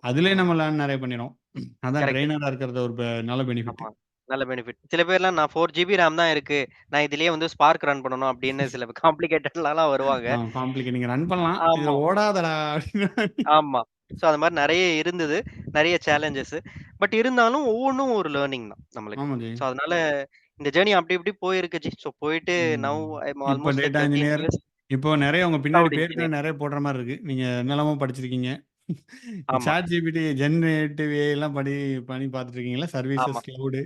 அதிலேயே ம். நம்ம லேர்ன் நெறைய பண்ணிருவோம். அதான் கரெக்ட். ட்ரெய்னரா இருக்கிறது ஒரு நல்ல பெனிஃபிட். ஆமா. நல்ல பெனிஃபிட். சில பேர்லாம் நான் 4 ஜிபி ரேம் தான் இருக்கு. நான் இதிலேயே வந்து ஸ்பார்க் ரன் பண்ணணும் அப்படின்னு சில காம்ப்ளிகேட்டட்லலாம் வருவாங்க. நீங்க ரன் பண்ணலாம். இதுல ஆமா, ஓடாதடா அப்படின்னு. ஆமா. ஸோ அது மாரி நெறைய இருந்தது. நெறைய சேலஞ்சஸ். பட் இருந்தாலும் ஒவ்வொன்னும் ஒரு லேர்னிங் தான் நம்மளுக்கு. ஆமா ஜி. ஸோ அதனால இந்த ஜர்னி அப்படி இப்படி போயிருக்கு ஜி. ஸோ போயிட்டு நவ் ம். ஐ அம் இப்ப almost like data 13 engineer. Years இப்போ நெறைய உங்க பின்னாடி கிளவுட் பேர் இன்ஜினியர். பின்னாடி நெறைய போடுற மாரி இருக்கு. நீங்க என்னெல்லாமோ படிச்சிருக்கீங்க. ஆமா, சாட் ஜிபிடி, ஜெனரேட்டிவ் ஏஐ எல்லாம் பண்ணி பார்த்துட்டு இருக்கீங்களா? ஆமா. Services, cloud.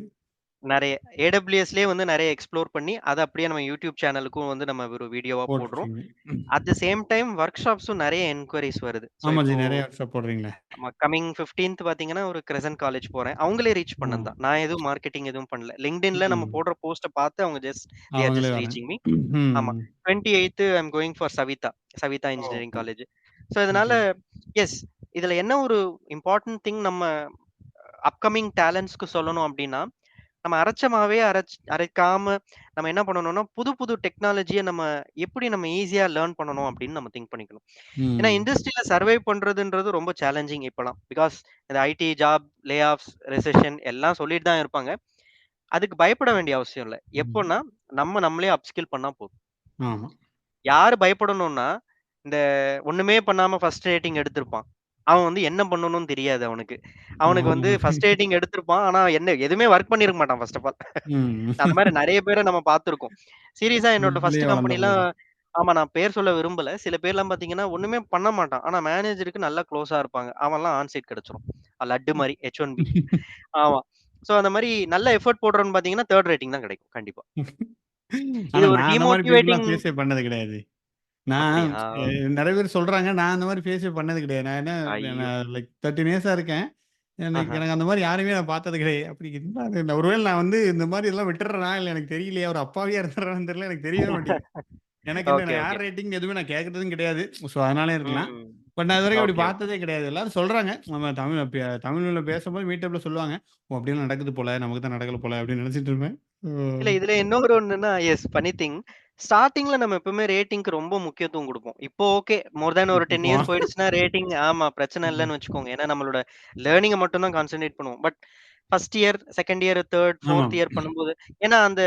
நெறைய AWSலயே வந்து நெறைய எக்ஸ்ப்ளோர் பண்ணி, அத அப்படியே நம்ம YouTube சேனலுக்கும் வந்து நம்ம ஒரு வீடியோவா போடுறோம். போட்டுருக்கீங்க. ம். அட் த சேம் டைம் ஒர்க் ஷாப்ஸும் நெறைய என்குயரீஸ் வருது. ஸோ ஆமா ஜி. இப்போ நெறைய ஒர்க்ஷாப் போடுறீங்களே. ஆமா கம்மிங் 15த் பார்த்தீங்கன்னா, ஒரு கிரசன்ட் காலேஜ் போறேன். அவங்களே ரீச் ஆ. பண்ணது தான். நான் எதுவும் மார்க்கெட்டிங் எதுவும் பண்ணல. LinkedInல நம்ம ம். போடுற போஸ்ட்ட பார்த்து அவங்க தே ஆர் அவங்களே ஜஸ்ட் வரேன். Reaching me. ஆமா. ம். 28த் I am going for Savitha oh! Engineering college. So இதனால ஓகே. எஸ் இதுல என்ன ஒரு இம்பார்ட்டன்ட் திங் நம்ம அப்கமிங் டேலண்ட்ஸ்க்கு சொல்லணும் அப்டின்னா, நம்ம அரைச்ச மாவே அரைக்காம நம்ம என்ன பண்ணணும்னா, புது புது டெக்னாலஜிய எப்படி நம்ம ஈஸியா லேர்ன் பண்ணணும் அப்படின்னு நம்ம திங்க் பண்ணிக்கணும். ஏன்னா ம். இண்டஸ்ட்ரியில சர்வைவ் பண்றதுன்றது ரொம்ப சேலஞ்சிங் இப்பலாம். பிகாஸ் இந்த IT job, layoffs, recession எல்லாம் சொல்லிட்டு தான் இருப்பாங்க. அதுக்கு பயப்பட வேண்டிய அவசியம் இல்ல. எப்போன்னா, ம். நம்மளே அப்ஸ்கில் பண்ணா போதும். ஆமா. யாரு பயப்படணும்னா, இந்த ஒண்ணுமே பண்ணாம ஃபர்ஸ்ட் ரேட்டிங் எடுத்திருப்பான். அவன் வந்து என்ன பண்ணணும்னு தெரியாது அவனுக்கு. அவனுக்கு வந்து ஆமா. ஃபர்ஸ்ட் ரேட்டிங் எடுத்திருப்பான். ஆனா எதுவுமே வொர்க் பண்ணியிருக்க மாட்டான் ஃபர்ஸ்ட் ஆஃப் ஆல். ம். அந்த மாரி நெறைய பேர நம்ம பார்த்துருக்கோம். சீரியஸா என்னோட இதுலயே ஃபர்ஸ்ட் வளர்ந்த கம்பெனிலாம் பிள்ளைகள். ஆமா நான் பேர் சொல்ல விரும்பல. சில பேர்லாம் பார்த்தீங்கன்னா, ஒண்ணுமே பண்ண மாட்டான். ஆனா மேனேஜருக்கு நல்லா குளோஸா இருப்பாங்க. அவன்லாம் ஆன் சைட் கிடைச்சுரும். லட்டு மாரி H1B. ஆமா. சோ அந்த மாரி நல்ல எஃபோர்ட் போடுறவன்னு பார்த்தீங்கன்னா, 3 ரேட்டிங் தான் கிடைக்கும். கண்டிப்பா. இது ஆனா ஒரு நான் அந்த மாரி டிமோட்டிவேட்டிங் பீப்பிள்லாம் ஃபேஸே பண்ணது கிடையாது. நான் அப்படியா? நெறைய பேர் சொல்றாங்க. நான் அந்த மாரி ஃபேஸே பண்ணது கிடையாது. ஐயோ! நான் லைக் 13 இயர்ஸா இருக்கேன். எனக்கு ஆஹ. எனக்கு அந்த மாரி யாரையுமே நான் பார்த்தது கிடையாது. அப்படி என்ன ஒருவேள நான் வந்து இந்த மாரி இதெல்லாம் விட்டுர்றேனா, இல்ல எனக்கு தெரியலையா? ஒரு அப்பாவியா இருந்துர்றானான்னு தெரியல. எனக்கு தெரியவே மாட்டேங்குது. எனக்கு என்ன ஓகே, நான் ஓகே. யார் ரேட்டிங் எதுவுமே நான் கேட்கறதும் கிடையாது. ஸோ அதனாலயே இருக்கலாம். ம். பட் நான் இதுவரைக்கும் அப்படி ஓகே, ஓகே. பார்த்ததே கிடையாது. எல்லாரும் சொல்றாங்க. நம்ம தமிழ்ல பேசும்போது மீட்டப்ல சொல்லுவாங்க. "ஓ! அப்படிலாம் நடக்குது போல. நமக்கு தான் நடக்கல போல." அப்படின்னு நினைச்சிட்டு இருப்பேன். இல்ல இதுல இன்னொரு ஒண்ணுன்னா, ஃபன்னி திங். ஸ்டார்ட்டிங்ல நம்ம எப்பவுமே ரேட்டிங்க்கு ரொம்ப முக்கியத்துவம் குடுப்போம். இப்போ ஓகே. மோர் தென் ஒரு 10 இப்போ இயர்ஸ் போயிடுச்சுன்னா ரேட்டிங் ஆமா பிரச்சனை ம். இல்லன்னு வச்சுக்கோங்க. ஏன்னா நம்மளோட லேர்னிங்க மட்டும் தான் கான்சன்ட்ரேட் பண்ணுவோம். பட் 1 இயர், 2 இயர், 3, ஆமா. 4த் இயர் பண்ணும்போது ஏன்னா அந்த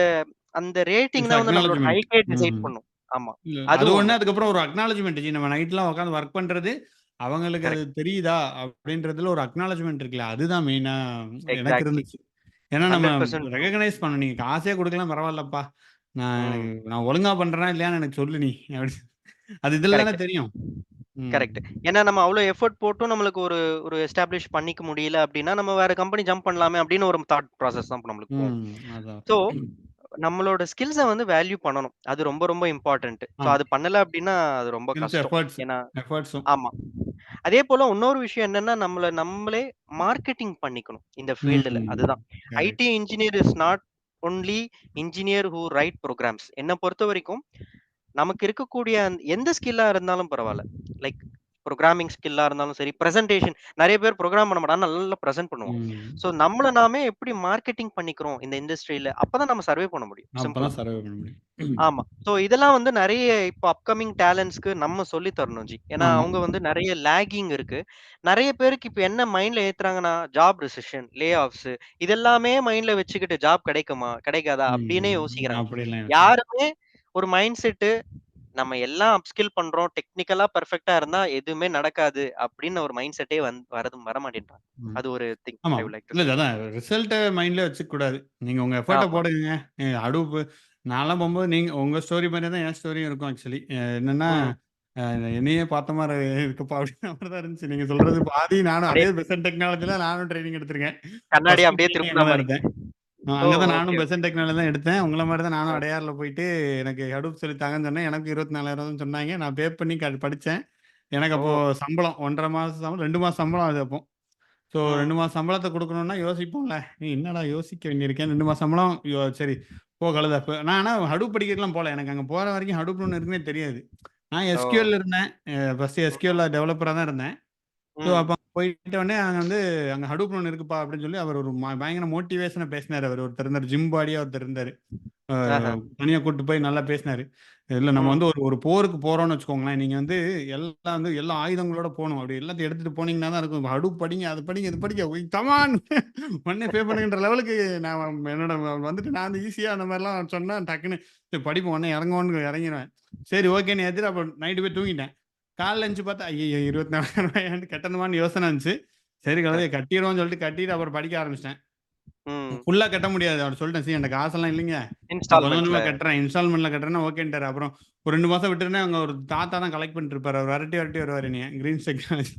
அந்த ரேட்டிங் இட்ஸ் தான் வந்து நம்மளோட அக்னாலஜ்மென்ட். ஹைக்கே டிசைட் ம். பண்ணும். ஆமா. இல்ல. அது அது ஒண்ணு. ஒண்ணு. அதுக்கப்புறம் ஒரு அக்னாலஜ்மென்ட் ஜி. நம்ம நைட்லாம் உட்கார்ந்து வொர்க் பண்றது, அவங்களுக்கு அது கரெக்ட். தெரியுதா? அப்படின்றதுல ஒரு அக்னாலஜ்மென்ட் இருக்குல்ல. அதுதான் மெயினா எனக்கு எக்ஸாக்ட்லி. இருந்துச்சு. ஏன்னா நம்ம 100% ட்ரூ. ரெகக்னைஸ் பண்ணணும். நீங்க காசே குடுக்கலாம் பரவாயில்லப்பா. ம். நான் ஒழுங்கா பண்றேனா இல்லையான்னு எனக்கு சொல்லு நீ. அப்படி அது இதில தானே கரெக்ட். தெரியும். ம். கரெக்ட். ஏன்னா நம்ம அவ்ளோ எஃபோர்ட் போட்டும் நம்மளுக்கு ஒரு ஒரு எஸ்டாப்ளிஷ் பண்ணிக்க முடியல அப்டின்னா, நம்ம வேற கம்பெனி ஜம்ப் பண்ணலாமே அப்டின்னு ஒரு தாட் ப்ராசஸ் தான் இப்ப நம்மளுக்கு போகும். ம். அதான். ஸோ, நம்மளோட ஸ்கில்ஸ வந்து வேல்யூ பண்ணணும். அது ரொம்ப ரொம்ப இம்பார்ட்டன்ட். ஸோ ஆமா. அது பண்ணல அப்டின்னா, அது ரொம்ப ஸ்கில்ஸ், கஷ்டம். எஃபோர்ட்ஸ் ஏன்னா எஃபோர்ட்ஸும். ஆமா. அதே போல இன்னொரு விஷயம் என்னன்னா, நம்மளே மார்க்கெட்டிங் பண்ணிக்கணும். இந்த ஃபீல்டுல. ம். அதுதான். Correct. ID engineer is not only engineer who right programs. என்ன பொறுத்தவரைக்கும் நமக்கு இருக்கக்கூடிய எந்த ஸ்கில்லா இருந்தாலும் பரவால்ல. லைக் புரோகிராமிங் ஸ்கில்லா இருந்தாலும் சரி, பிரசன்டேஷன் நெறைய பேர் புரோகிராம் பண்ண மாட்டாங்க. ஆனா நல்லா பிரசன்ட் பண்ணுவாங்க. ம். சோ நம்மள நாமே எப்படி மார்க்கெட்டிங் பண்ணிக்கிறோம் இந்த இண்டஸ்ட்ரியில, அப்பதான் நம்ம சர்வே பண்ண முடியும். சிம்பிளா. அப்பதான் சர்வே பண்ண முடியும். ஆமா. சோ இதெல்லாம் வந்து நெறைய இப்போ அப்கமிங் டேலண்ட்ஸ்க்கு நம்ம சொல்லி தரணும் ஜி. ஏன்னா ஆமா. அவங்க வந்து நெறைய லேகிங் இருக்கு. நெறைய பேருக்கு இப்ப என்ன மைண்ட்ல ஏத்துறாங்கன்னா, ஜாப் ரிசெஷன், லே ஆஃப்ஸ் இதெல்லாமே மைண்ட்ல வச்சுக்கிட்டு ஜாப் கிடைக்குமா? கிடைக்காதா? அப்டின்னே ம். யோசிக்கிறாங்க. அப்படிலாம் யோசிக்கிறேன். யாருமே ஒரு மைண்ட் செட் நம்ம எல்லாம் அப்ஸ்கில் பண்றோம். டெக்னிக்கலா பெர்ஃபெக்ட்டா இருந்தா எதுவுமே நடக்காது அப்படின்னு ஒரு மைண்ட் செட்டே வரமாட்டேன்றாங்க. ம். அது ஒரு திங் ஆமா. ஐ வுட் லைக் டு இல்ல சே. அதான் ரிசல்ட்ட மைண்ட்ல வச்சுக்க கூடாது. நீங்க உங்க எஃபோர்ட்ட ஆமா. போடுங்கங்க. Hadoop நான்லாம் போம்போது நீங்க உங்க ஸ்டோரி மாரியே தான் என் ஸ்டோரியும் இருக்கும் ஆக்சுவலி. என்னன்னா ம். அ என்னையே பார்த்த மாரி இருக்குப்பா அப்படின்ற மாரி தான் இருந்துச்சு. நீங்க சொல்றது பாதி நானும் அப்படியே அதே பெசன்ட் டெக்னாலஜில நானும் ட்ரெய்னிங் எடுத்திருக்கேன். கண்ணாடிய ஃபர்ஸ்ட் அப்படியே ட்ரெய்னிங் அங்க திருப்புன தான் மாரி. எடுத்தேன். ஓ! அங்க தான் ஓகே, நானும் ஓகே. பெசன்ட் டெக்னாலஜி தான் எடுத்தேன். உங்கள மாரி தான் நானும் அ. அடையார்ல போயிட்டு எனக்கு ஹடூப் சொல்லி தாங்கன்னு சொன்னேன். எனக்கு 24,000 சொன்னாங்க. நான் பே பண்ணி படிச்சேன். எனக்கு அப்போ ஓ! சம்பளம் 1 1/2 மாசம் சம்பளம் 2 மாசம் சம்பளம் அது அப்போ. ஸோ 2 ம். மாசம் சம்பளத்த குடுக்கணும்னா யோசிப்போம்ல. என்னடா யோசிக்க வேண்டியிருக்கேன். 2 மாசம் சம்பளம் சரி போ கழுத. நான் ஆனா ஹடூப் படிக்கிறதுக்குலாம் போல. எனக்கு அங்க போற வரைக்கும் ஹடூப்ன்னு ஒண்ணு இருக்குன்னே தெரியாது. நான் ஓ! எஸ்கியூஎல்ல இருந்தேன். ஃபர்ஸ்ட் ம். எஸ்கியூஎல்ல டெவலப்பரா தான் இருந்தேன். ஸோ ம். அப்ப போயிட்ட உடனே அங்க வந்து அங்க ஹடூப்ன்னு ஒண்ணு இருக்குப்பா அப்படின்னு சொல்லி அவர் ஒரு பயங்கர மோட்டிவேஷனா பேசினாரு. அவர் ஒருத்தர் இருந்தாரு. ஜிம் பாடியா ஒருத்தர் இருந்தாரு. அ ஆஹ. தனியா கூட்டு போய் நல்லா பேசினாரு. இல்ல நம்ம ம். வந்து ஒரு ஒரு போருக்கு போறோம்னு வச்சுக்கோங்களேன். நீங்க வந்து எல்லாம் வந்து எல்லா ஆயுதங்களோட போணும். அப்படி எல்லாத்தையும் எடுத்துட்டு போனீங்கன்னா தான் இருக்கும். ஹடூப் படிங்க, அது படிங்க, இது படிங்க. கமான் உடனே பே பண்ணுங்கன்ற லெவலுக்கு நான் என்னோட வந்துட்டு நான் வந்து ஈஸியா அந்த மாதிரிலாம் சொன்னா டக்குன்னு சரி படிப்போம் உடனே இறங்குவோன்னு இறங்கிருவேன். சரி ஓகேன்னு ஏத்துட்டு அப்புறம் நைட்டு போய் தூங்கிட்டேன். காலைல எந்திச்சு பார்த்தா ஐயய்யோ! ரூ. 24,000 கட்டணுமான்னு யோசனை இருந்துச்சு. சரி கழுதைய கட்டிருவோம்னு சொல்லிட்டு கட்டிட்டு அப்புறம் படிக்க ஆரம்பிச்சுட்டேன். ம். ஃபுல்லா கட்ட முடியாது. அவர்ட்ட சொல்லிட்டேன். "சி என்ட்ட காசெல்லாம் இல்லைங்க. நான் கொஞ்சம் இன்ஸ்டால்மென்ட்ல. கொஞ்சமா கட்டுறேன். இன்ஸ்டால்மென்ட்ல கட்டுறேன்னா ஓகேன்ட்டாரு." அப்புறம் ஒரு 2 மாசம் விட்டுருந்தேன். அங்க ஒரு தாத்தா தான் கலெக்ட் பண்ணிட்டு இருப்பாரு. அவர் விரட்டி விரட்டி வருவாரு என்னைய. Greens Technology.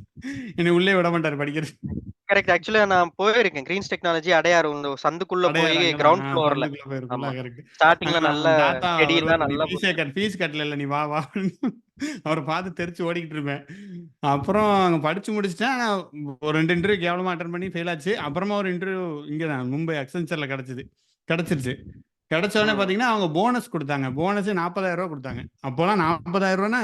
என்னைய உள்ளயே விட மாட்டாரு படிக்கிறதுக்கு. கரெக்ட். ஆக்சுவலா நான் போயிருக்கேன். கிரீன்ஸ் டெக்னாலஜி அடையார் இந்த சந்துக்குள்ள போயி அடையாறு அங்க தான். கிரவுண்ட் ஃப்ளோர்ல. சந்துக்குள்ள போயிருக்கும்ல ஆமா. கரெக்ட். ஸ்டார்ட்டிங்ல நல்ல தாத்தா செடியெல்லாம் வருவாரு. "நீ நல்லா போட்டுருக்கு. ஃபீஸ் கட்டலல்ல. நீ வா வா" அவர பார்த்து தெறிச்சு ஓடிக்கிட்டு இருப்பேன். அப்புறம் அங்க படிச்சு முடிச்சுட்டேன். ஆனா ஒரு 2 இன்டர்வியூ கேவலமா அட்டெண்ட் பண்ணி ஃபெயில் ஆச்சு. அப்புறமா ஒரு இன்டர்வியூ இங்க தான் மும்பை அக்சென்சர்ல கிடைச்சது. கிடைச்சிருச்சு. கிடைச்ச உடனே ம். பார்த்தீங்கன்னா, அவங்க போனஸ் குடுத்தாங்க. போனஸே ரூ. 40,000 குடுத்தாங்க. அப்போலாம் ரூ. 40,000ன்னா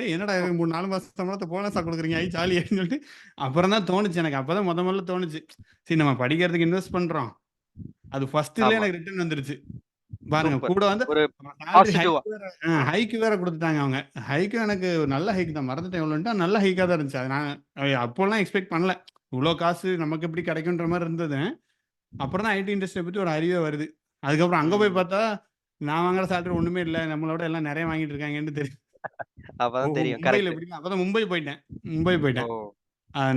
என்னடா இது 3, 4 மாச சம்பளத்த போனஸா குடுக்குறீங்க. ஐ ஜாலி அப்படின்னு சொல்லிட்டு அப்புறம் தான் தோணுச்சு எனக்கு. அப்பதான் மொதல்ல தோணுச்சு. சரி நம்ம படிக்கிறதுக்கு இன்வெஸ்ட் பண்றோம். அது ஃபர்ஸ்ட்லயே ஆமா. எனக்கு ரிட்டர்ன் வந்துருச்சு. பாருங்க சூப்பர். கூட வந்து ஒரு சேலரி பாசிட்டிவா. ஹைக் வேற குடுத்துட்டாங்க அவங்க. ஹைக்கும் எனக்கு ஒரு நல்ல ஹைக் தான். மறந்துட்டேன் எவ்வளோன்ட்டு. நல்ல ஹைக்கா தான் இருந்துச்சு. அது நான் அப்போலாம் எக்ஸ்பெக்ட் பண்ணல. இவ்ளோ காசு நமக்கு எப்படி கிடைக்குன்ற மாரி இருந்தது. அப்புறம் தான் ஐடி இண்டஸ்ட்ரிய பத்தி ஒரு அறிவே வருது. அதுக்கப்புறம் அங்க போய் ம். பார்த்தா, நான் வாங்குற சேலரி ஒண்ணுமே இல்ல. நம்மள விட எல்லாம் நெறைய வாங்கிட்டு இருக்காங்கன்னு தெரியும். அப்பதான் ஓஹோ! தெரியும். மும்பைல கரெக்ட். எப்படின்னா அப்பதான் மும்பை போயிட்டேன். மும்பை ஓ! போயிட்டேன்.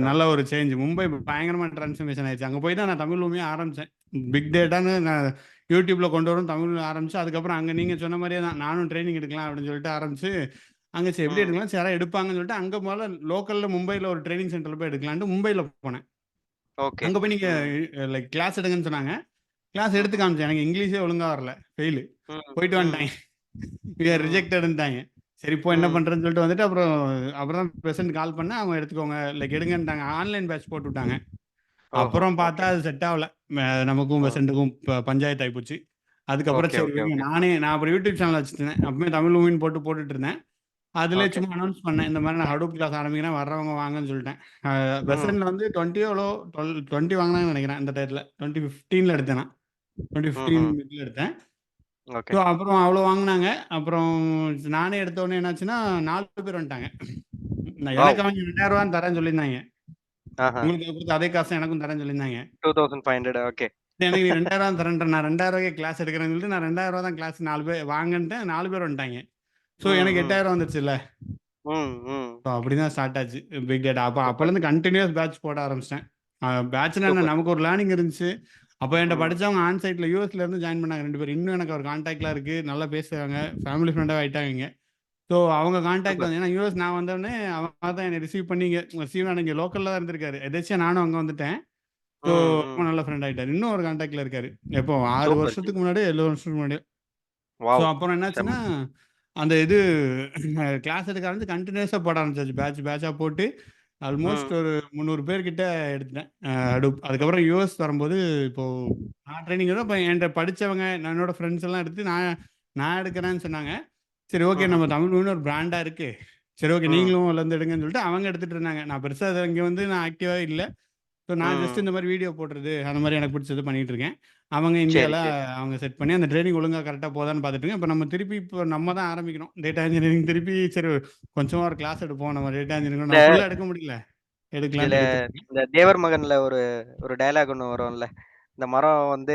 நல்ல ஓகே. ஒரு சேஞ்ச். மும்பை பயங்கரமா டிரான்ஸ்ஃபர்மேஷன் ஆயிருச்சு. அங்க போய் தான் நான் தமிழ் பூமிய ஆரம்பிச்சேன். பிக் டேட்டான்னு நான் YouTubeல கொண்டு வரவும் தமிழ்ல ஆரம்பிச்சு, அதுக்கப்புறம் அங்க நீங்க சொன்ன மாரியே தான் நானும் ட்ரெய்னிங் எடுக்கலாம் அப்படின்னு சொல்லிட்டு ஆரம்பிச்சு, அங்க சரி எப்படி ம். எடுக்கலாம்? சரி யாராவது எடுப்பாங்கன்னு சொல்லிட்டு, அங்க முதல்ல லோக்கல்ல மும்பைல ஒரு ட்ரெய்னிங் சென்டர்ல போய் எடுக்கலான்ட்டு மும்பைல போனேன். ஓகே. அங்க போய் நீங்க ம். லைக் கிளாஸ் எடுங்கன்னு சொன்னாங்க. கிளாஸ் எடுத்து ம். காமிச்சேன். எனக்கு இங்கிலீஷே ஒழுங்கா வரல. ஃபெயிலு. ம். போயிட்டு ம். வந்துட்டாய்ங்க. யூ ஆர் ம். ரிஜெக்டட்ன்ட்டாய்ங்க. சரி இப்போ என்ன ம். பண்றதுன்னு சொல்லிட்டு வந்துட்டு, அப்புறம் அப்புறம் தான் பெர்சன்ட் கால் பண்ணேன். அவங்க எடுத்துக்கோங்க. லைக் எடுங்கன்ட்டாங்க. ஆன்லைன் பேட்ச் போட்டு விட்டாங்க. ஓஹோ! அப்புறம் பார்த்தா ஓகே. அது செட் ஆவல. நமக்கும் ம். பெசன்ட்டுக்கும் பஞ்சாயத்து ஆயிப்போச்சு. அதுக்கப்புறம் ஓகே, சரி ஓகே, விடுங்க. ஓகே. நான் அப்புறம் யூடியூப் சேனல் வச்சுருந்தேன். அப்பவுமே தமிழ் மூவின்னு போட்டு போட்டுட்டு இருந்தேன். அதிலேயே ஓகே. சும்மா அனௌன்ஸ் பண்ணேன். இந்த மாரி நான் ஹடூப் கிளாஸ் ஆரம்பிக்கிறேன். வர்றவங்க வாங்கன்னு சொல்லிட்டேன். ம். பெசன்ட்ல வந்து 20 எவ்வளோ 20 வாங்குனாங்கன்னு நெனைக்கிறேன் அந்த டயத்துல. 2015ல எடுத்தேன் நான். 2015 ம்ஹ்ம். மிட்ல எடுத்தேன். ஓகே. ஸோ அப்புறம் அவ்வளோ வாங்குனாங்க. அப்புறம் நானே எடுத்த உடனே என்னாச்சுன்னா 4 பேர் வந்துட்டாங்க. வாவ்! எனக்கு அவங்க ரூ. 2000 தரேன்னு சொல்லியிருந்தாய்ங்க. ஆஹா. உங்களுக்கு குடுத்த அதே காச எனக்கும் தரேன்னு சொல்லியிருந்தாய்ங்க. 2500 ஓகே. எனக்கு நீ 2000 தரேன்ற நான் ரூ. 2000 கிளாஸ் எடுக்கிறேன்னு சொல்லிட்டு நான் ரூ. 2000 தான் கிளாஸ் 4 பேர் வாங்கன்ட்டேன். 4 பேர் வந்துட்டாய்ங்க. ஸோ ம், எனக்கு ம். 8000 வந்துருச்சுல்ல. ம், ம். ஸோ அப்படிதான் ஸ்டார்ட் ஆச்சு. Big data. சூப்பர், அப்போலேருந்து கன்டினியூயஸ் பேட்ச் போட ஆரம்பிச்சுட்டேன். பேட்ச்னா என்ன சூப்பர். நமக்கு ஒரு லேர்னிங் இருந்துச்சு. அப்போ என்ட்ட ம். படிச்சவங்க ஆன் சைட்ல யுஎஸ்ல இருந்து ஜாயின் பண்ணாங்க 2 பேர். இன்னும் எனக்கு ஒரு கான்டாக்ட்லாம் இருக்கு. நல்லா பேசுறாங்க. ஃபேமிலி ஃப்ரெண்டாவே ஆயிட்டாங்க. ஸோ அவங்க கான்டாக்ட் சூப்பர். வந்து ஏன்னா யுஎஸ் நான் வந்தோனே அவங்க தான் என்னை ரிசீவ் பண்ணி ரிசீவ் நான் இங்க லோக்கல்ல தான் இருந்திருக்காரு. எதேர்ச்சியா நானும் அங்க வந்துட்டேன். ஸோ ம், ரொம்ப ம். நல்ல ஃப்ரெண்ட் ஆயிட்டாரு. இன்னும் ஒரு கான்டாக்ட்ல இருக்காரு. எப்போ 6 சூப்பர் ஜி. வருஷத்துக்கு முன்னாடியோ, 7 வருஷத்துக்கு முன்னாடியோ. So wow! அப்புறம் செம்ம. என்னாச்சுன்னா, அந்த இது கிளாஸ் எடுக்க ஆரம்பிச்சு கன்டினியூஸா போட ஆரம்பிச்சாச்சு. பேட்ச்சா போட்டு ஆல்மோஸ்ட் ம், ஒரு 300 பேர் கிட்ட எடுத்துட்டேன். ஹடூப். ம், அதுக்கப்புறம் யுஎஸ் வரும்போது இப்போ நான் ட்ரெய்னிங் இப்ப என்ட்ட படிச்சவங்க, என்னோட ஃப்ரெண்ட்ஸ் எல்லாம் எடுத்து நான் நான் எடுக்கிறேன்னு சொன்னாங்க. சரி ஓகே ம்ஹ்ம், நம்ம தமிழ் மீடியம்னு ஒரு பிராண்டா இருக்கு. சரி ஓகே ம். நீங்களும் அதுல இருந்து எடுங்கன்னு சொல்லிட்டு அவங்க எடுத்துட்டு இருந்தாங்க. நான் பெருசா இங்க வந்து நான் ஆக்டிவாவே இல்ல. ஸோ நான் ஜஸ்ட் ம். இந்த மாரி வீடியோ போடுறது, அந்த மாரி எனக்கு பிடிச்சது பண்ணிட்டு இருக்கேன். அவங்க சரி, இந்தியால சரி. அவங்க செட் பண்ணி அந்த ட்ரெய்னிங் ஒழுங்கா கரெக்ட்டா போதான்னு பார்த்துட்டு இருக்கேன். இப்ப நம்ம திருப்பி இப்ப நம்ம தான் ஆரம்பிக்கணும். டேட்டா இன்ஜினியரிங் திருப்பி சரி கொஞ்சமா ஒரு கிளாஸ் எடுப்போம். நம்ம டேட்டா இன்ஜினியரிங் இந்த நான் ஃபுல்லா எடுக்க முடியல. இதுல எடுக்கலான்ட்டு எடுத்துட்டு இருக்கேன். இந்த தேவர் மகன்ல ஒரு ஒரு டயலாக் ஒண்ணு வரும்ல. இந்த மரம் வந்து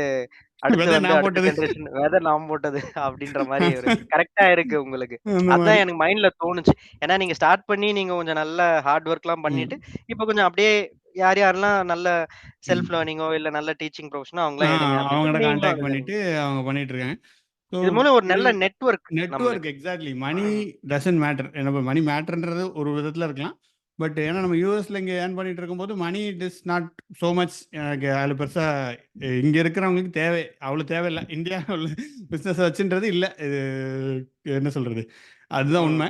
அடுத்து விதை வந்து நான் அடுத்த போட்டது. ஜெனரேஷன் விதை நாம் போட்டது அப்படின்ற மாரி ஒரு கரெக்ட்டா இருக்கு உங்களுக்கு. அந்த அதான் மாரி. எனக்கு மைண்ட்ல தோணுச்சு. ஏன்னா நீங்க ஸ்டார்ட் பண்ணி நீங்க கொஞ்சம் நல்ல ஹார்ட் ஒர்க்லாம் பண்ணிட்டு, ம். இப்ப கொஞ்சம் அப்படியே யார் யாரெல்லாம் நல்ல செல்ஃப் ம். லேர்னிங்கோ இல்ல நல்ல டீச்சிங் ப்ரொஃபஷனோ ஆ அவங்கலாம் எடுங்க அப்படின்ற அவங்கட்ட மாரி நீங்களும் கான்டாக்ட் அதுல பண்ணிட்டு அவங்க பண்ணிட்டு இருக்காங்க. ஸோ இது மூலம் ஒரு இது நல்ல நெட்வொர்க் நெட்வொர்க் நம்மளுக்கு. எக்ஸாக்ட்லி. Money doesn't matter. என்ன மணி மேட்டர்ன்றது ஒரு விதத்தில் இருக்கலாம். பட் ஏன்னா நம்ம யூஎஸ்ல இங்கே ஏர்ன் பண்ணிட்டு இருக்கும்போது money it is not so much. எனக்கு அதில் பெருசாக இங்கே இருக்கிறவங்களுக்கு அவ்வளோ தேவையில்லை. இந்தியாவில் பிஸ்னஸ் வச்சுன்றது இல்லை. இது என்ன சொல்கிறது, அதுதான் ம். உண்மை.